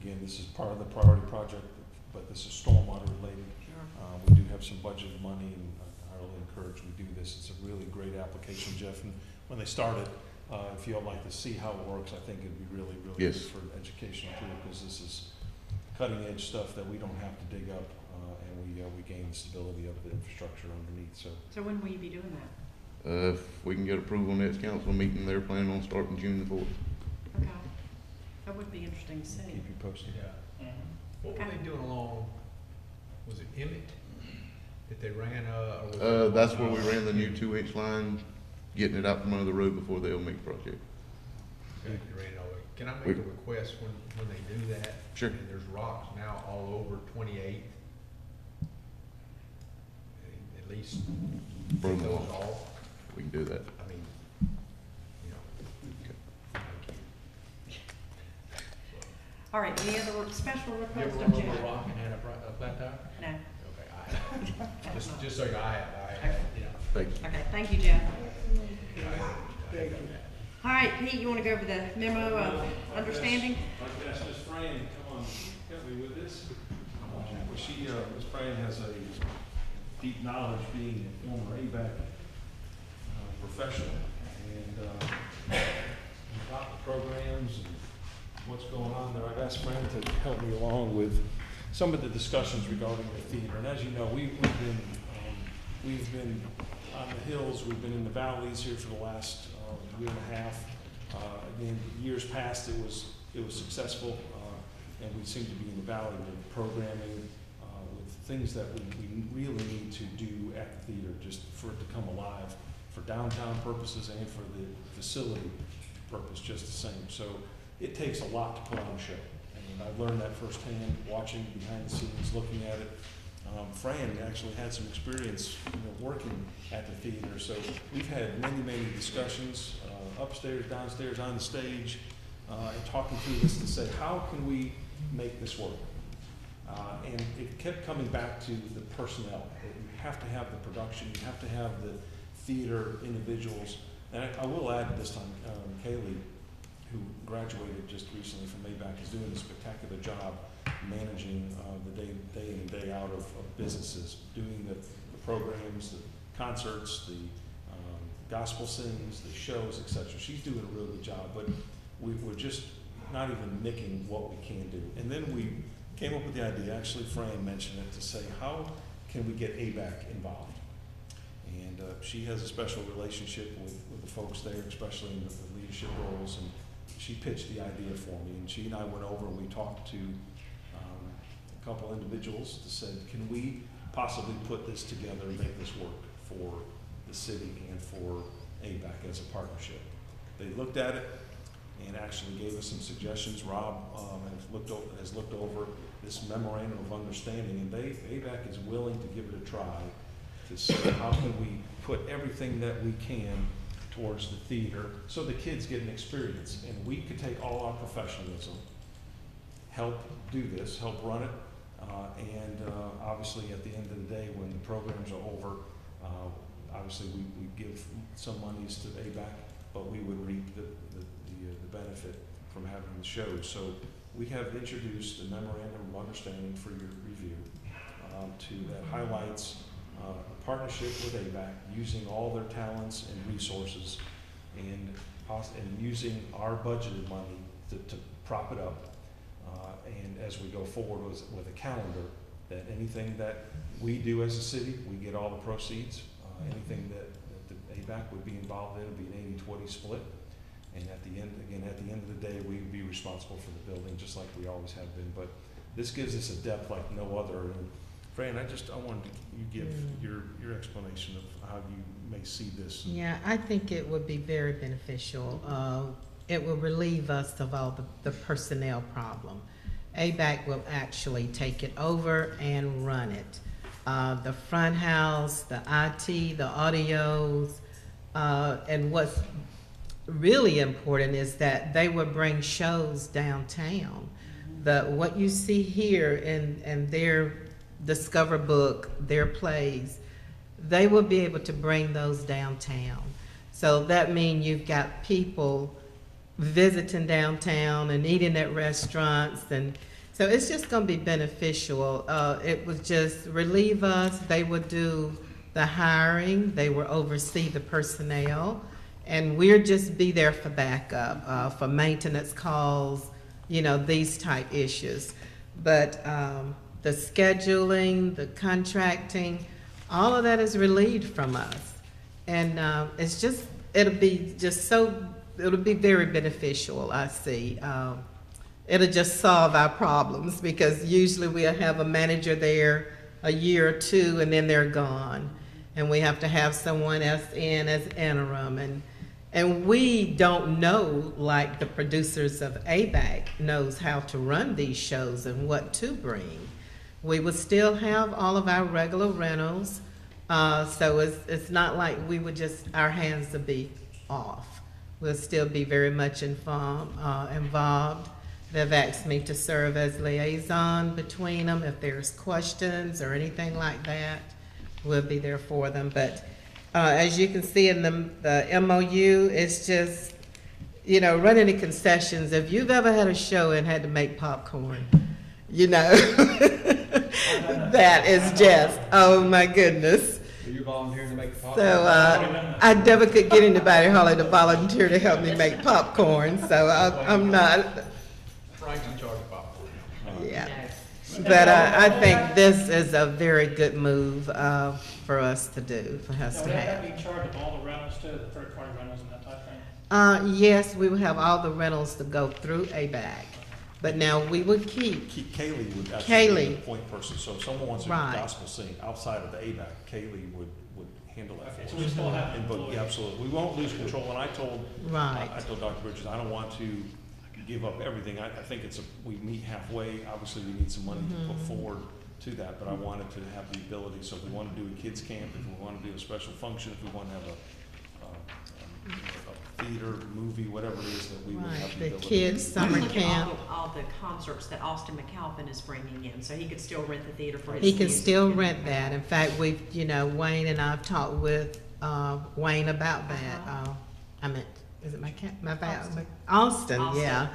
Again, this is part of the priority project, but this is stormwater related. We do have some budgeted money, and I highly encourage we do this. It's a really great application, Jeff. And when they started, if you'd like to see how it works, I think it'd be really, really Yes. good for educational too, because this is cutting edge stuff that we don't have to dig up, and we gain the stability of the infrastructure underneath. So when will you be doing that? If we can get approval next council meeting, they're planning on starting June the 4th. Okay. That would be interesting to see. keep you posted. Yeah. Mhm. What were they doing along, was it Emmett that they ran, or was it? That's where we ran the new 2-inch line, getting it out from under the road before the Elmeg project. Okay, they ran it over. Can I We- make a request when they do that? Sure. And there's rocks now all over 28. At least Burn take them those off. off. We can do that. I mean, you know. Thank you. All right, any other special You requests ever on run over a January? rock and had a flat tire? No. Okay, I have. Just so you know, I have, you know. Thank you. Okay, thank you, Jeff. All right, Pete, you want to go over the memo of understanding? I'd like to ask Ms. Fran to come on, help me with this. Well, she, Ms. Fran has a deep knowledge being a former ABAC professional and about the programs and what's going on there. I've asked Fran to help me along with some of the discussions regarding the theater. And as you know, we've been on the hills, we've been in the valleys here for the last year and a half. Again, years past, it was successful, and we seem to be in the valley with programming, with things that we really need to do at the theater, just for it to come alive, for downtown purposes and for the facility purpose, just the same. So it takes a lot to put on a show, and I've learned that firsthand, watching behind the scenes, looking at it. Fran actually had some experience, working at the theater, so we've had many discussions, upstairs, downstairs, on the stage, and talking through this to say, how can we make this work? And it kept coming back to the personnel. You have to have the production, you have to have the theater individuals. And I will add this time, Kaylee, who graduated just recently from ABAC, is doing a spectacular job managing the day in and day out of businesses, doing the programs, the concerts, the gospel sings, the shows, etc. She's doing a really good job, but we're just not even nicking what we can do. And then we came up with the idea, actually Fran mentioned it, to say, how can we get ABAC involved? And she has a special relationship with the folks there, especially in the leadership roles, and she pitched the idea for me. And she and I went over and we talked to a couple individuals to say, can we possibly put this together and make this work for the city and for ABAC as a partnership? They looked at it and actually gave us some suggestions. Rob has looked over this memorandum of understanding, and ABAC is willing to give it a try to say, how can we put everything that we can towards the theater so the kids get an experience, and we could take all our professionalism, help do this, help run it, and obviously at the end of the day, when the programs are over, obviously we give some monies to ABAC, but we would reap the benefit from having the shows. So we have introduced a memorandum of understanding for your review that highlights a partnership with ABAC, using all their talents and resources, and using our budgeted money to prop it up. And as we go forward with a calendar, that anything that we do as a city, we get all the proceeds. Anything that the ABAC would be involved in would be an 80-20 split. And at the end of the day, we'd be responsible for the building, just like we always have been. But this gives us a depth like no other. And Fran, I wanted you give your explanation of how you may see this. Yeah, I think it would be very beneficial. It will relieve us of all the personnel problem. ABAC will actually take it over and run it. The front house, the IT, the audios, and what's really important is that they will bring shows downtown. What you see here in their Discover book, their plays, they will be able to bring those downtown. So that means you've got people visiting downtown and eating at restaurants, and so it's just going to be beneficial. It would just relieve us. They would do the hiring, they will oversee the personnel, and we'll just be there for backup, for maintenance calls, these type issues. But the scheduling, the contracting, all of that is relieved from us. And it'll be very beneficial, I see. It'll just solve our problems, because usually we'll have a manager there a year or two and then they're gone. And we have to have someone else in as interim. And we don't know, like the producers of ABAC knows how to run these shows and what to bring. We will still have all of our regular rentals, so it's not like we would our hands will be off. We'll still be very much involved. They've asked me to serve as liaison between them. If there's questions or anything like that, we'll be there for them. But as you can see in the MOU, it's just, running the concessions. If you've ever had a show and had to make popcorn, that is just, oh my goodness. So you're volunteering to make popcorn? So I never could get anybody hardly to volunteer to help me make popcorn, so I'm not. Frank's in charge of popcorn. Yeah. But I think this is a very good move for us to do, for us Now, to would have. that be in charge of all the rentals too, the third-party rentals and that type of thing? Yes, we will have all the rentals to go through ABAC. But now we would keep, Kaylee would actually be Kaylee. the point person, so if someone wants a Right. gospel sing outside of the ABAC, Kaylee would handle that for Okay, us. so we still have And, but, employees. yeah, absolutely, we won't lose control, and I told Dr. Bridges, I don't want to give up everything, I think we meet halfway, obviously we need some money to put forward to that, but I wanted to have the ability, so if we want to do a kids camp, if we want to do a special function, if we want to have a theater, movie, whatever it is, that we would have the the ability. kids' summer Look at camp. all the concerts that Austin McAlpin is bringing in, so he could still rent the theater for his He can music. still rent that. In fact, Wayne and I've talked with Wayne about that. Is it Austin, yeah,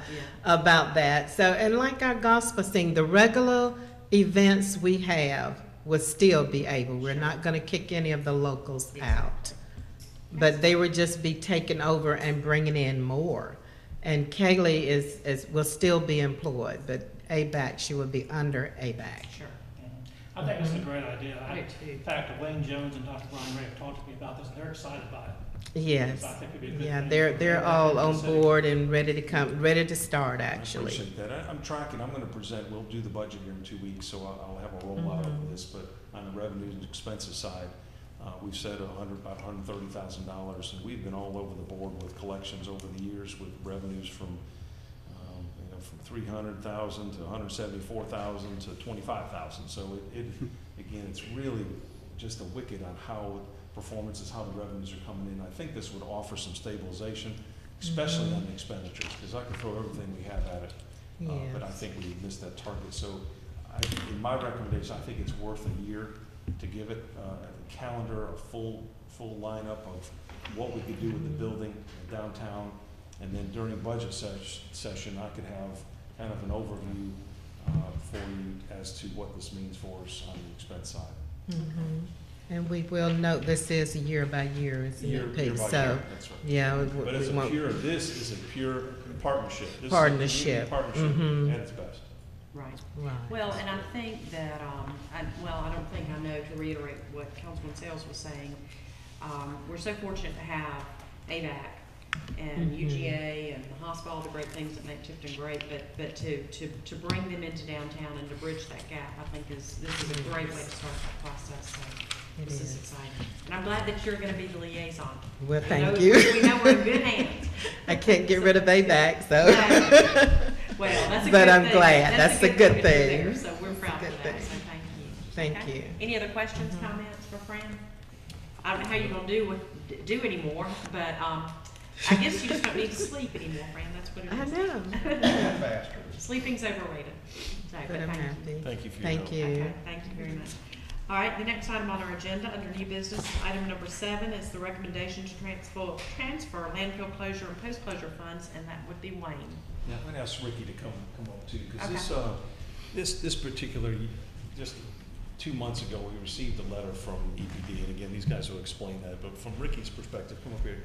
about that. So, and like our gospel sing, the regular events we have, will still be able. We're not gonna kick any of the locals out. But they would just be taking over and bringing in more. And Kaylee will still be employed, but ABAC, she will be under ABAC. Sure. I think it's a great idea. I do too. In fact, Wayne Jones and Dr. Brian Ray have talked to me about this, and they're excited about it. Yes, So I think it'd be a good yeah, thing. they're all on board and ready to start, I actually. appreciate that. I'm tracking, I'm gonna present, we'll do the budget here in 2 weeks, so I'll have a rollout of this, but on the revenues and expenses side, we've said about $130,000, and we've been all over the board with collections over the years with revenues from, from 300,000 to 174,000 to 25,000. So again, it's really just a wicked on how performance is, how the revenues are coming in. I think this would offer some stabilization, especially on the expenditures, because I could throw everything we have at it. But I think we missed that target. So in my recommendation, I think it's worth a year to give it a calendar, a full lineup of what we could do with the building downtown. And then during budget session, I could have kind of an overview for you as to what this means for us on the expense side. And we will note this is year by year, isn't Year it, by Pete? year, So, that's right. yeah. But it's this is a pure partnership. This Partnership. is a partnership at its best. Right. Right. Well, and I think that, I don't think I know, to reiterate what Councilman Sales was saying, we're so fortunate to have ABAC and UGA and the hospital, the great things that make Tifton great, but to bring them into downtown and to bridge that gap, I think this is a great way to start that process. So this is exciting. And I'm glad that you're gonna be the liaison. Well, We thank know- you. We know we're in good hands. I can't get rid of ABAC, so. Well, that's a But good I'm thing. glad. That's a good that you're thing. there, So we're proud It's a of good that, so thing. thank you. Thank Okay. you. Any other questions, comments for Fran? I don't know how you're gonna do anymore, but, I guess you just don't need to sleep anymore, Fran, that's what it I is. know. Faster. Sleeping's overrated. So, But I'm thank you. happy. Thank you for your Thank help. you. Okay, thank you very much. All right, the next item on our agenda, under new business, item number 7 is the recommendation to transfer landfill closure and post-closure funds, and that would be Wayne. Yeah, I'm gonna ask Ricky to come up too, because Okay. this particular, just 2 months ago, we received a letter from EPD, and again, these guys will explain that, but from Ricky's perspective, come up here,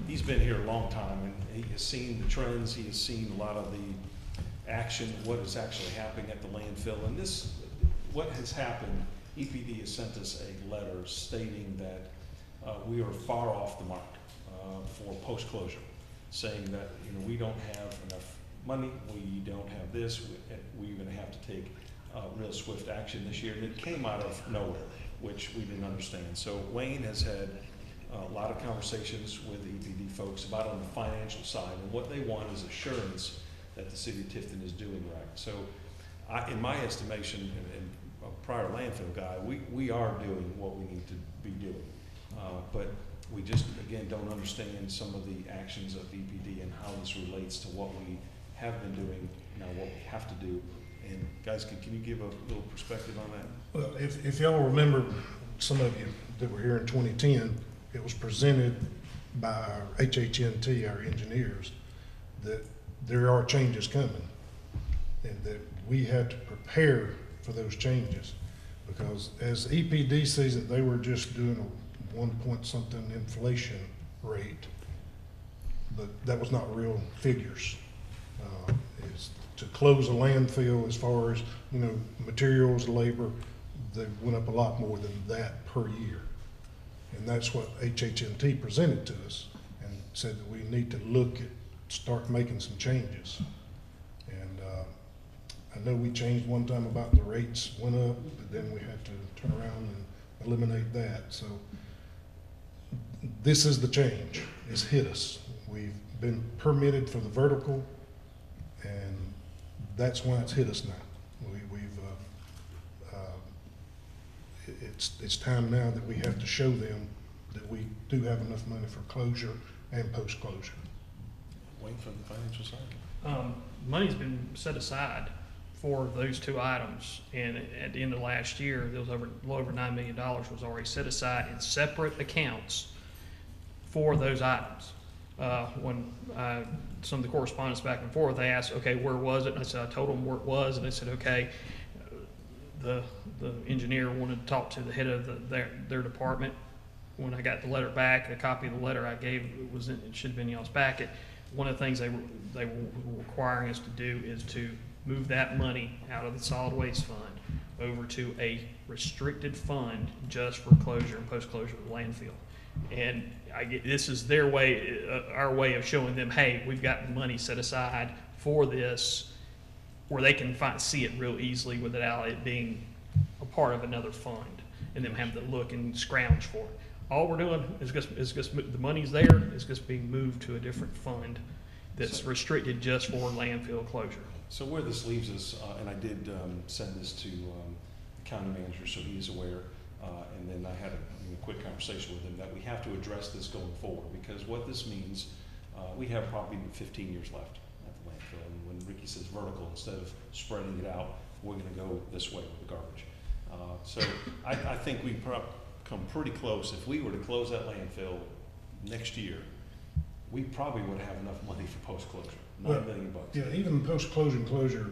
he's been here a long time, and he has seen the trends, he has seen a lot of the action, what is actually happening at the landfill, and what has happened, EPD has sent us a letter stating that we are far off the mark for post-closure, saying that, we don't have enough money, we don't have this, we're gonna have to take real swift action this year. And it came out of nowhere, which we didn't understand. So Wayne has had a lot of conversations with the EPD folks about on the financial side, and what they want is assurance that the city of Tifton is doing right. So in my estimation, and a prior landfill guy, we are doing what we need to be doing. But we just, again, don't understand some of the actions of EPD and how this relates to what we have been doing, now what we have to do. And guys, can you give a little perspective on that? Well, if y'all remember, some of you that were here in 2010, it was presented by our HHNT, our engineers, that there are changes coming and that we had to prepare for those changes. Because as EPD sees it, they were just doing a 1-point-something inflation rate, but that was not real figures. It's to close a landfill, as far as, materials, labor, they went up a lot more than that per year. And that's what HHNT presented to us and said that we need to start making some changes. And I know we changed one time about the rates went up, but then we had to turn around and eliminate that. So this is the change. It's hit us. We've been permitted for the vertical, and that's why it's hit us now. It's time now that we have to show them that we do have enough money for closure and post-closure. Wayne, from the financial side? Money's been set aside for those 2 items, and at the end of last year, there was a little over $9 million was already set aside in separate accounts for those items. When some of the correspondence back and forth, they asked, okay, where was it? And I said, I told them where it was, and they said, okay, the engineer wanted to talk to the head of their department. When I got the letter back, a copy of the letter I gave, it should have been in y'all's packet. One of the things they were requiring us to do is to move that money out of the solid waste fund over to a restricted fund just for closure and post-closure of the landfill. And this is their way, our way of showing them, hey, we've got money set aside for this, where they can see it real easily without it being a part of another fund and them having to look and scrounge for it. All we're doing is just the money's there, it's just being moved to a different fund that's restricted just for landfill closure. So where this leaves us, and I did send this to the county manager so he is aware, and then I had a quick conversation with him that we have to address this going forward, because what this means, we have probably 15 years left at the landfill, and when Ricky says vertical, instead of spreading it out, we're going to go this way with the garbage. So I think we come pretty close. If we were to close that landfill next year, we probably would have enough money for post-closure, $9 million bucks. Yeah, even post-closure and closure,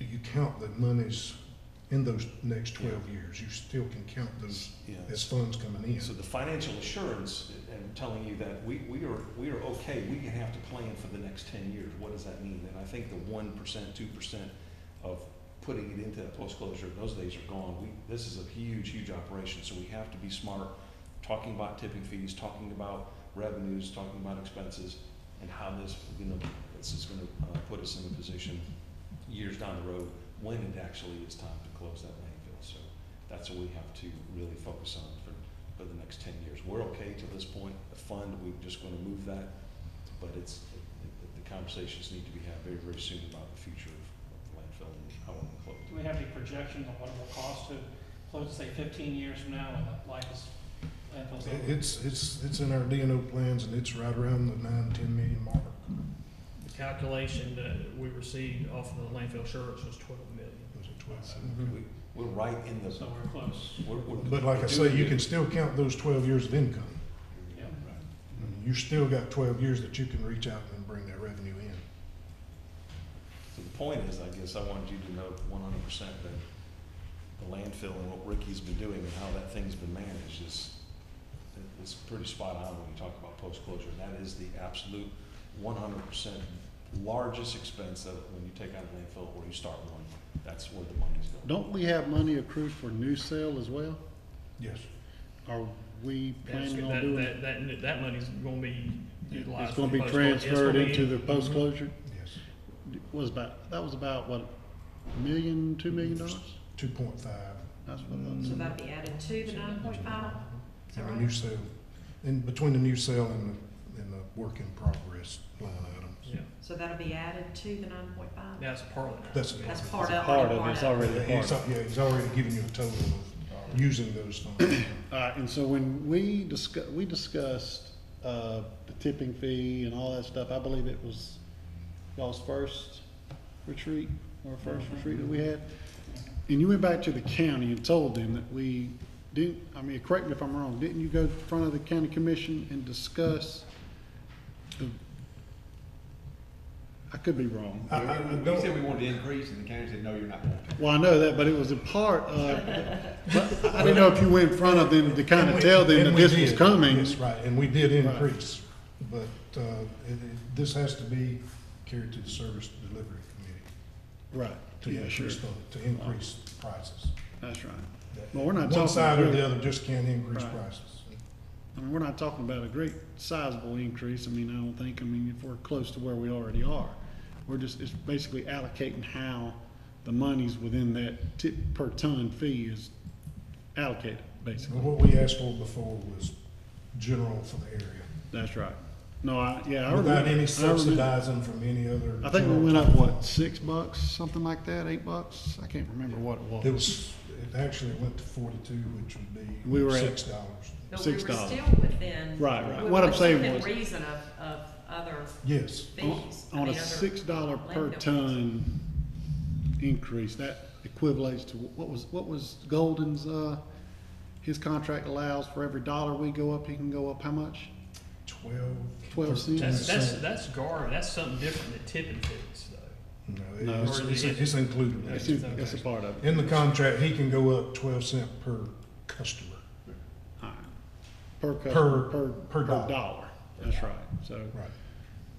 you count the monies in those next 12 years. You still can count those as funds coming in. So the financial assurance, and telling you that we are okay, we can have to plan for the next 10 years. What does that mean? And I think the 1%, 2% of putting it into that post-closure, those days are gone. This is a huge operation, so we have to be smart, talking about tipping fees, talking about revenues, talking about expenses, and how this is going to put us in a position years down the road when it actually is time to close that landfill. So that's what we have to really focus on for the next 10 years. We're okay to this point. The fund, we're just going to move that, but the conversations need to be had very, very soon about the future of the landfill and how we're going to close. Do we have any projections on what it will cost to close, say, 15 years from now when the life is landfill's over? It's in our DNO plans, and it's right around the 9-10 million mark. The calculation that we received off of the landfill insurance was 12 million. Was it 12? We're right in the. So we're close. But like I say, you can still count those 12 years of income. Yeah. You still got 12 years that you can reach out and bring that revenue in. So the point is, I guess I wanted you to know 100% that the landfill and what Ricky's been doing and how that thing's been managed is pretty spot on when you talk about post-closure. And that is the absolute 100% largest expense of when you take out a landfill or you start one. That's where the money's going. Don't we have money accrued for new sale as well? Yes. Are we planning on that, doing? that money's going to be utilized. It's going to be for transferred into the post-closure? Yes. That was about, what, $1 million, $2 million? 2.5. That's what I So thought. that'd be added to the 9.5? Is that And the right? new sale, in between the new sale and the work in progress line items. Yeah, So that'll be added to the 9.5? that's part of it. That's That's part It's of. part of it. It's already a part He's, of it. he's already given you a total of using those funds. And so when we discussed the tipping fee and all that stuff, I believe it was y'all's first retreat, or first retreat that we had. And you went back to the county and told them that we didn't, I mean, correct me if I'm wrong, didn't you go in front of the county commission and discuss I could be wrong. We said we wanted to increase, and the county said, no, you're not going to. Well, I know that, but it was a part of, but I didn't know if you went in front of them to kind of tell them that this was coming. Yes, right, and we did increase, but this has to be carried to the service delivery committee. Right. To Yeah, sure. increase prices. That's right. But we're not talking. One side or really- the other just can't increase Right. prices. I mean, we're not talking about a great sizable increase. I mean, I don't think, I mean, if we're close to where we already are. We're just, it's basically allocating how the monies within that tip per ton fee is allocated, basically. What we asked for before was general for the area. That's right. No, I Without remember. any subsidizing from any other. I think we general went up, type. what, $6, something like that, $8? I can't remember what it was. It actually went to 42, which would be We were at $6. But we were $6. still within. Right, right. we were What I'm saying within was- reason of other Yes. fees. I On mean, a other $6 per landfill fees. ton increase, that equivalates to, what was Golden's, his contract allows for every dollar we go up, he can go up how much? 12 12 cents. That's something different than tipping fees, though. No, it's included. It's a part of it. In the contract, he can go up 12 cents per customer. Per customer, Per dollar. dollar. That's right. So, Right.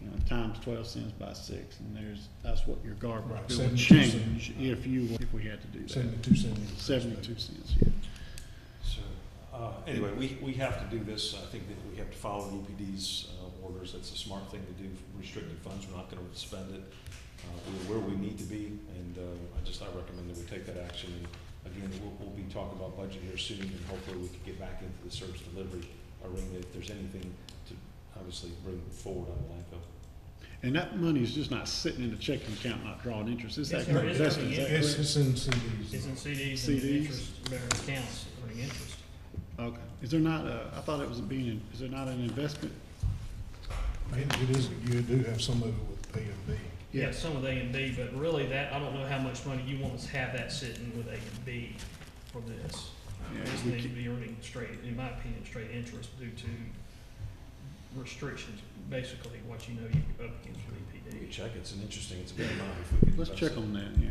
you know, times 12 cents by 6, and that's what your garbage Right, bill would 72 change if we had to do that. 72 cents. 72 cents, yeah. So, anyway, we have to do this. I think that we have to follow the EPD's orders. That's a smart thing to do. Restricted funds, we're not gonna spend it. We're where we need to be, and I recommend that we take that action. And again, we'll be talking about budget here soon, and hopefully we can get back into the service delivery arena if there's anything to obviously bring forward on the landfill. And that money is just not sitting in the checking account, not drawing interest. It's Yes, actually sir. It's invested. Is that It's, correct? it's in CDs. It's in CDs and CDs? interest-bearing accounts earning interest. Okay. Is there not, I thought it was is there not an investment? It is, you do have some of it with A and B. Yeah, some with A and B, but really that, I don't know how much money you want us to have that sitting with A and B for this. Yeah, This we needs to keep- be earning straight, in my opinion, straight interest due to restrictions, basically what you know you're up against with We EPD. could check, it's a good amount if we could. Let's invest check it. on that, yeah.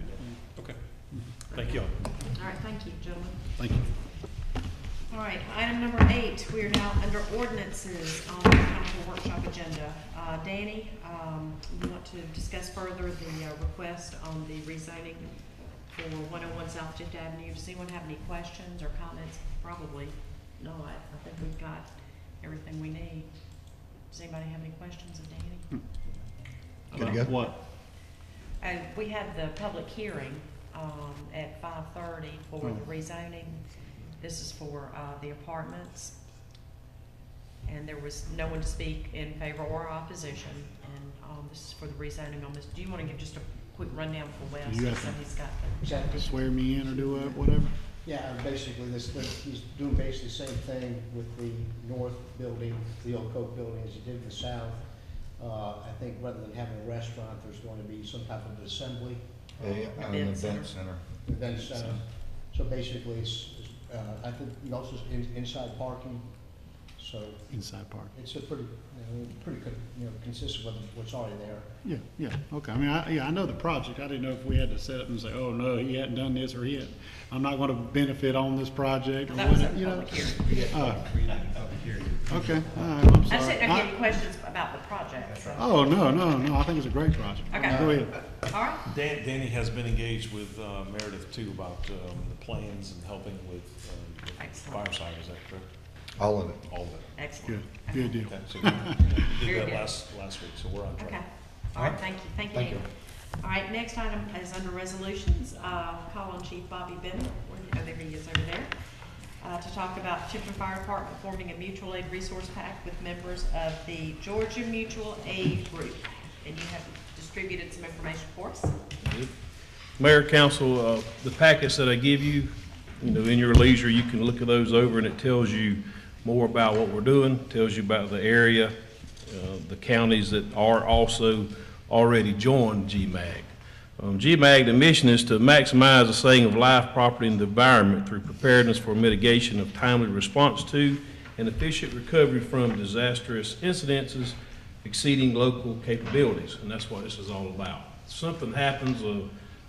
Okay, thank you all. All right, thank you, gentlemen. Thank you. All right, item number 8, we are now under ordinances on the council workshop agenda. Danny, you want to discuss further the request on the rezoning for 101 South Fifth Avenue? Does anyone have any questions or comments? Probably not. I think we've got everything we need. Does anybody have any questions of Danny? About what? We had the public hearing at 5:30 for the rezoning. This is for the apartments. And there was no one to speak in favor or opposition. And this is for the rezoning on this. Do you want to give just a quick rundown for Wes? You have So to- he's got the. Swear me in or do whatever? Yeah, basically, he's doing basically the same thing with the north building, the old Coke building, as he did the south. I think rather than having a restaurant, there's going to be some type of assembly. An event center. Event center. So basically, I think also inside parking, so Inside park. it's a pretty, consistent with what's already there. Yeah, okay. I mean, I know the project. I didn't know if we had to set up and say, oh, no, he hadn't done this, or I'm not gonna benefit on this project, or That was whatever, at the you know? public hearing. Okay, all right, I'm I just sorry. didn't know if you had any questions about the project, so. Oh, no, I think it's a great project. Okay. Go ahead. All right, Danny has been engaged with Meredith too about the plans and helping with Excellent. Fireside, is that correct? All of it. All of it. excellent. Good deal. Okay, so we Very did good. that last week, so we're on track. Okay, all right, thank you, Danny. All right, next item is under resolutions, call on Chief Bobby Bennett, there he is over there, to talk about Tipton Fire Department forming a mutual aid resource pack with members of the Georgia Mutual Aid Group. And you have distributed some information for us. Mayor, council, the packets that I give you, in your leisure, you can look at those over, and it tells you more about what we're doing, tells you about the area, the counties that are also already joined GMAG. GMAG, the mission is to maximize the saving of life, property, and the environment through preparedness for mitigation of timely response to and efficient recovery from disastrous incidences exceeding local capabilities, and that's what this is all about. If something happens,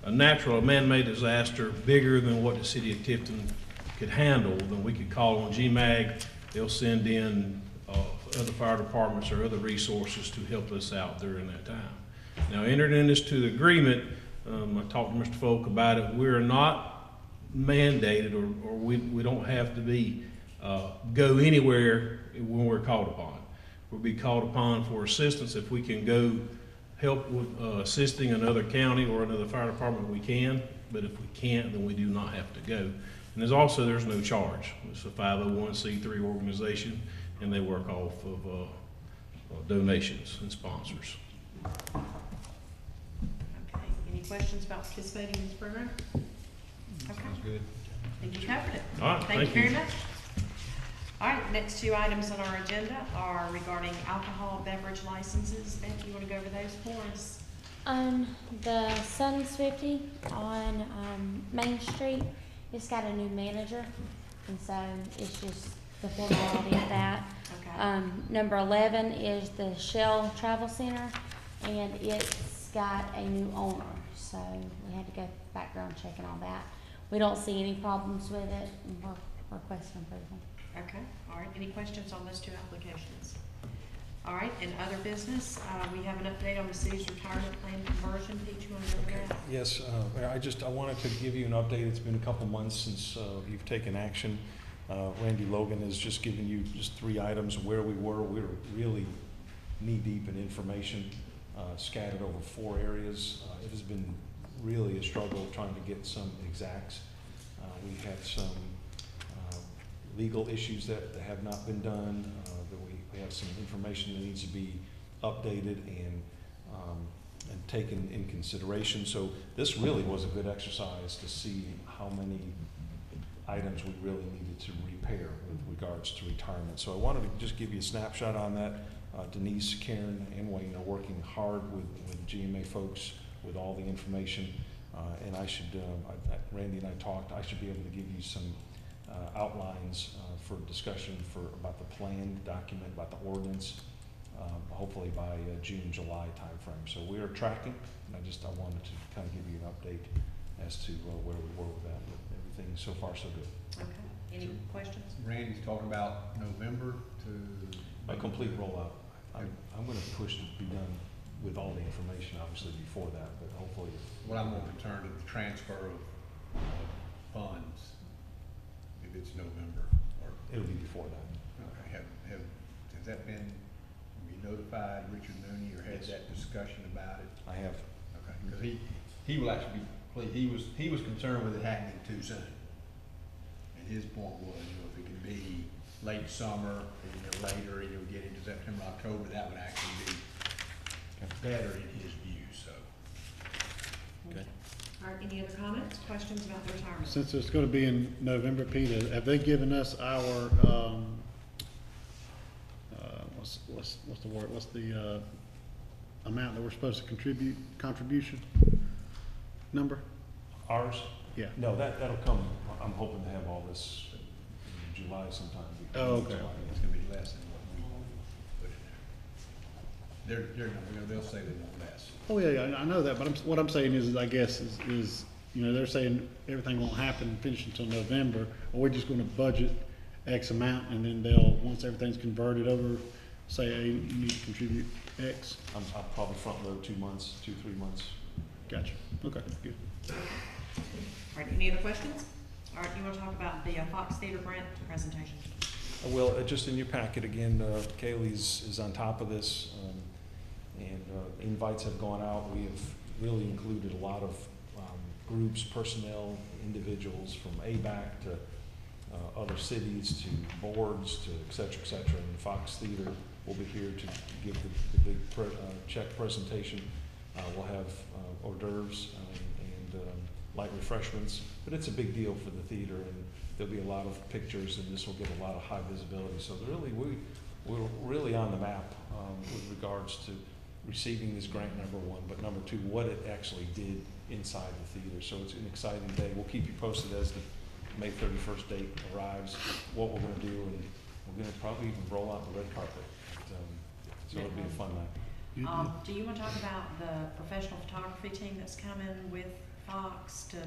a natural or man-made disaster bigger than what the city of Tifton could handle, then we could call on GMAG. They'll send in other fire departments or other resources to help us out during that time. Now, entered in this to the agreement, I talked to Mr. Folk about it. We're not mandated, or we don't have to be go anywhere when we're called upon. We'll be called upon for assistance. If we can go help with assisting another county or another fire department, we can. But if we can't, then we do not have to go. And there's no charge. It's a 501c3 organization, and they work off of donations and sponsors. Okay, any questions about participating in this program? Okay. Sounds good. I think you covered it. All right, Thank you thank very you. much. All right, next two items on our agenda are regarding alcohol beverage licenses. Becky, you want to go over those for us? The Sun Swifty on Main Street, it's got a new manager, and so it's just the formality of that. Okay. Number 11 is the Shell Travel Center, and it's got a new owner, so we had to go background check and all that. We don't see any problems with it, and we're requesting approval. Okay, all right. Any questions on those two applications? All right, in other business, we have an update on the city's retirement plan conversion. Pete, you want to go over that? Yes, I wanted to give you an update. It's been a couple months since you've taken action. Randy Logan has just given you just 3 items where we were. We were really knee-deep in information, scattered over 4 areas. It has been really a struggle trying to get some exacts. We had some legal issues that have not been done, that we have some information that needs to be updated and taken in consideration. So this really was a good exercise to see how many items we really needed to repair with regards to retirement. So I wanted to just give you a snapshot on that. Denise, Karen, and Wayne are working hard with GMA folks with all the information. And I should, Randy and I talked, I should be able to give you some outlines for discussion about the plan document, about the ordinance, hopefully by June, July timeframe. So we are tracking, and I wanted to kind of give you an update as to where we were with that. But everything so far so good. Okay. Any questions? Randy's talking about November to. A complete rollout. I'm going to push to be done with all the information, obviously, before that, but hopefully. What I'm more concerned is the transfer of funds, if it's November, or. It'll be before that. Okay, has that been, have you notified Richard Mooney or had Yes. that discussion about it? I have. Okay, because he will actually be, he was concerned with it happening too soon. And his point was, if it could be late summer, later, get into September, October, that would actually be better in his view, so. Okay. All right, any other comments, questions about the retirement? Since it's gonna be in November, Peter, have they given us our, what's the word, what's the, amount that we're supposed to contribution number? Ours? Yeah. No, that'll come, I'm hoping to have all this in July sometime. Oh, okay. It's gonna be less than what we put in there. They'll say they want less. Oh, yeah, I know that, but what I'm saying is, I guess, is, you know, they're saying everything won't happen, finish until November, or we're just gonna budget X amount, and then they'll, once everything's converted over, say, hey, you need to contribute X. I'll probably front load 2 months, 2-3 months. Gotcha, okay, good. All right, any other questions? All right, you want to talk about the Fox Theater grant presentation? Well, just in your packet again, Kaylee's is on top of this, and invites have gone out. We have really included a lot of groups, personnel, individuals from ABAC to other cities to boards to et cetera, and Fox Theater will be here to give the big check presentation. We'll have hors d'oeuvres and light refreshments, but it's a big deal for the theater, and there'll be a lot of pictures, and this will get a lot of high visibility. So really, we're really on the map with regards to receiving this grant, number one, but number two, what it actually did inside the theater. So it's an exciting day. We'll keep you posted as the May 31st date arrives, what we're going to do, and we're going to probably even roll out the red carpet. So it'll be a fun night. Do you want to talk about the professional photography team that's coming with Fox to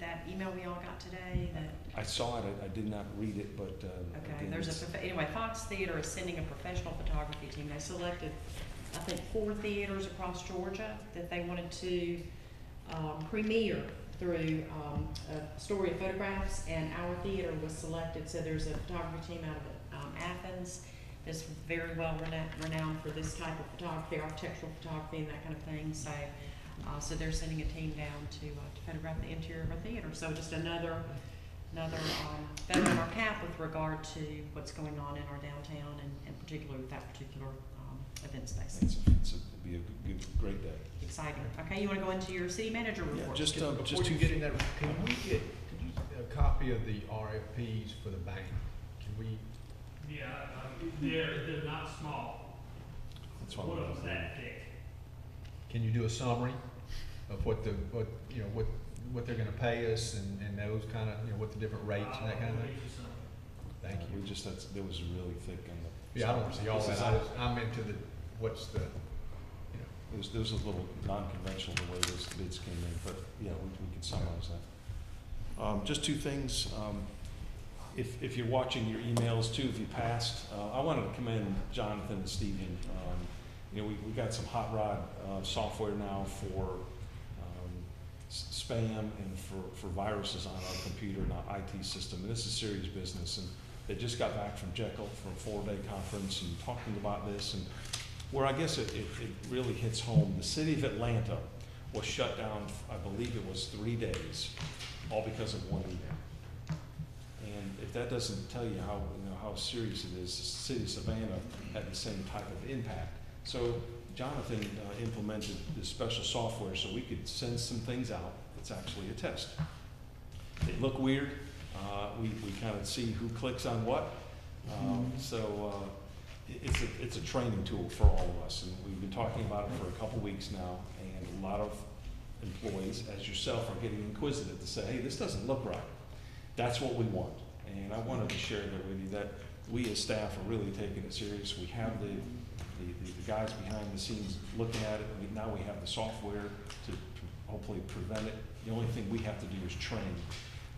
that email we all got today? That I saw it. I did not read it, but okay. again, There's anyway. Fox Theater is sending a professional photography team. They selected, I think, 4 theaters across Georgia that they wanted to premiere through a story of photographs, and our theater was selected. So there's a photography team out of Athens that's very well renowned for this type of photography, architectural photography, and that kind of thing. So they're sending a team down to photograph the interior of our theater. So just another feather in our cap with regard to what's going on in our downtown, and particularly with that particular event space. It'll be a great day. Exciting. Okay, you want to go into your city manager report? Just Before you get in that, can we get a copy of the RFPs for the bank? Can we? Yeah, they're not small. That's why One we're of them's that thick. Can you do a summary of what they're gonna pay us and those kind of, what the different rates and that kind of thing? Thank you. There was really thick on the. Yeah, I don't see all that. I'm into what's the, it was a little non-conventional the way those bids came in, but yeah, we can summarize that. Just two things. If you're watching your emails too, if you passed, I wanted to commend Jonathan and Stephen. You know, we got some hot rod software now for spam and for viruses on our computer and our IT system, and this is serious business. And they just got back from Jekyll from a 4-day conference and talking about this, and where I guess it really hits home. The city of Atlanta was shut down, I believe it was 3 days, all because of one email. And if that doesn't tell you how serious it is, the city of Savannah had the same type of impact. So Jonathan implemented this special software so we could send some things out. It's actually a test. They look weird. We kind of see who clicks on what. It's a training tool for all of us, and we've been talking about it for a couple weeks now, and a lot of employees, as yourself, are getting inquisitive to say, hey, this doesn't look right. That's what we want. And I wanted to share that with you, that we as staff are really taking it serious. We have the guys behind the scenes looking at it. Now we have the software to hopefully prevent it. The only thing we have to do is train.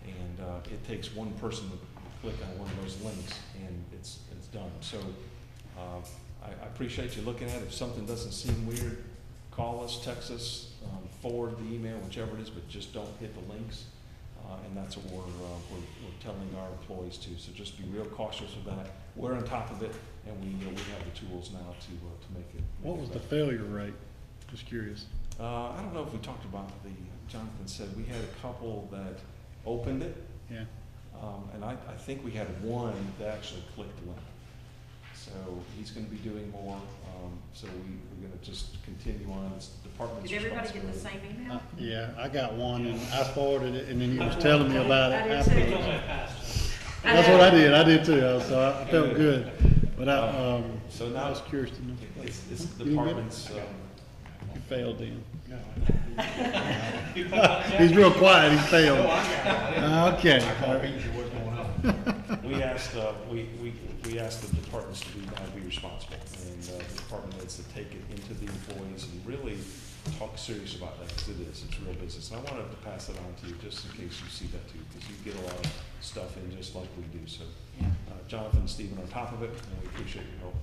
And it takes one person to click on one of those links, and it's done. So I appreciate you looking at it. If something doesn't seem weird, call us, text us, forward the email, whichever it is, but just don't hit the links. And that's what we're telling our employees too. So just be real cautious of that. We're on top of it, and we have the tools now to make it. What was the failure rate? Just curious. I don't know if we talked about Jonathan said we had a couple that opened it. Yeah. And I think we had one that actually clicked the link. So he's going to be doing more. So we're going to just continue on. This department's Did everybody get the responsibility. same email? Yeah, I got one, and I forwarded it, and then he was telling me about it I did afterwards. too. That's what I did. I did too. So I felt good. But So now I was curious to know. it's the You didn't get it? department's. You failed then. He's real quiet. He failed. Okay. We asked the departments to be responsible, and the department heads to take it into the employees and really talk serious about that, because it's real business. And I wanted to pass that on to you just in case you see that too, because you get a lot of stuff in just like we do. So Jonathan and Stephen are on top of it, and we appreciate your help.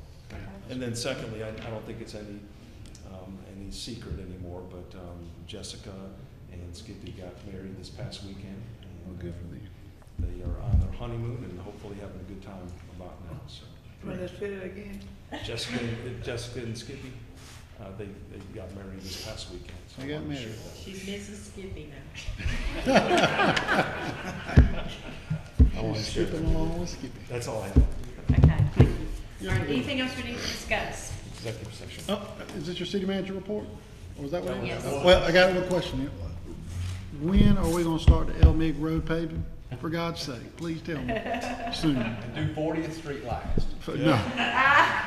And then secondly, I don't think it's any secret anymore, but Jessica and Skippy got married this past weekend. And, good for them. They are on their honeymoon and hopefully having a good time about now. So Let's fit it again. Jessica and Skippy, they got married this past weekend. So They got I wanted to married. share that. She's Mrs. Skippy now. I want to share Skipping that. along with Skippy. That's all I have. Okay, thank you. All right, anything else we need to discuss? Executive session. Oh, is this your city manager report? Or was that what it was? Yes. Well, I got one question. When are we gonna start the Elmig Road paving? For God's sake, please tell me. Soon. And do 40th Street last. No.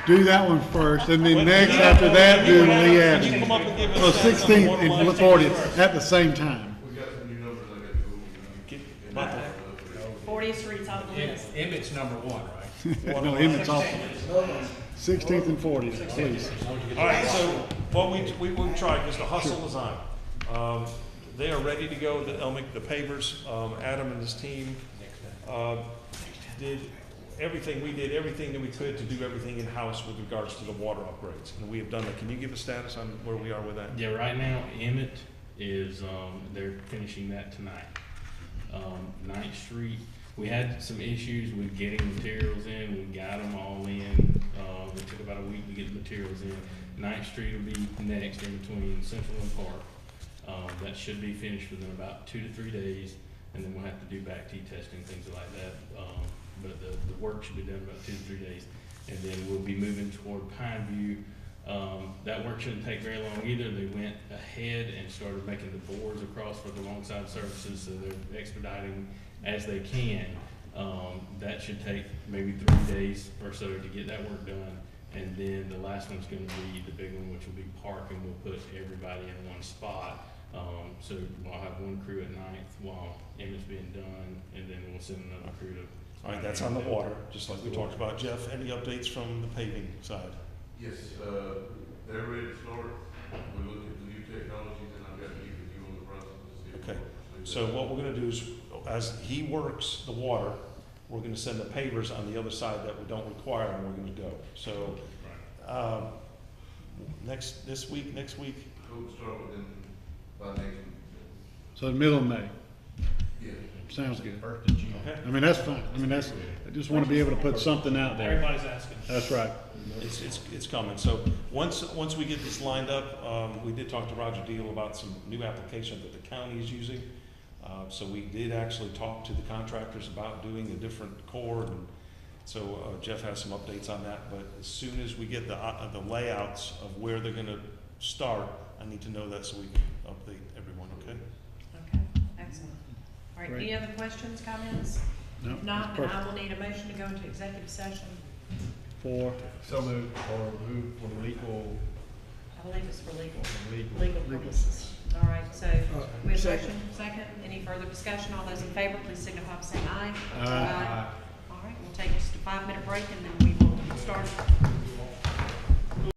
Do that one first, and then next after that, do Lee Can you come up Avenue. and give us? Well, 16th and 40th at the same time. We got some new numbers I got to go over. 40th Street's on the list. Emmett's number one, right? No, Emmett's off. 16th and 40th, please. All right, so what we tried, because the hustle is on. They are ready to go, the Elmick, the pavers. Adam and his team did everything, we did everything that we could to do everything in-house with regards to the water upgrades. And we have done that. Can you give a status on where we are with that? Yeah, right now Emmett is, they're finishing that tonight. 9th Street, we had some issues with getting materials in. We got them all in. It took about a week to get the materials in. 9th Street will be next in between Central and Park. That should be finished within about 2 to 3 days, and then we'll have to do back T testing, things like that. But the work should be done in about 2 to 3 days. And then we'll be moving toward Pineview. That work shouldn't take very long either. They went ahead and started making the boards across for the longside services, so they're expediting as they can. That should take maybe 3 days or so to get that work done. And then the last one's gonna be the big one, which will be Park, and we'll put everybody in one spot. So we'll have one crew at 9th while Emmett's being done, and then we'll send another crew to. All right, that's on the water, just like we talked about. Jeff, any updates from the paving side? Yes, they're ready to start. we look at the new technologies, and I've got to meet with you on the process to see if we Okay, want to pursue so that. what we're gonna do is, as he works the water, we're gonna send the pavers on the other side that we don't require, and we're gonna go. So, next week, We'll start within, by next week. So the middle of May, Yeah. sounds good. First of June. okay? I mean, that's fine. I mean, that's, I just want to be able to put something out there. Everybody's asking. That's right. It's coming. So, once we get this lined up, we did talk to Roger Deal about some new application that the county is using. So we did actually talk to the contractors about doing a different cord, and so Jeff has some updates on that. But as soon as we get the layouts of where they're gonna start, I need to know that so we can update everyone, okay? Okay, excellent. All right, Great. any other questions, comments? No, If not, that's then I perfect. will need a motion to go into executive session. For, So moved, or move for legal, I believe it's for legal legal. purposes. All right, so we have a motion, second. Any further discussion? All those in favor, please signify by saying aye. Aye. All right, we'll take just a 5-minute break and then we will start.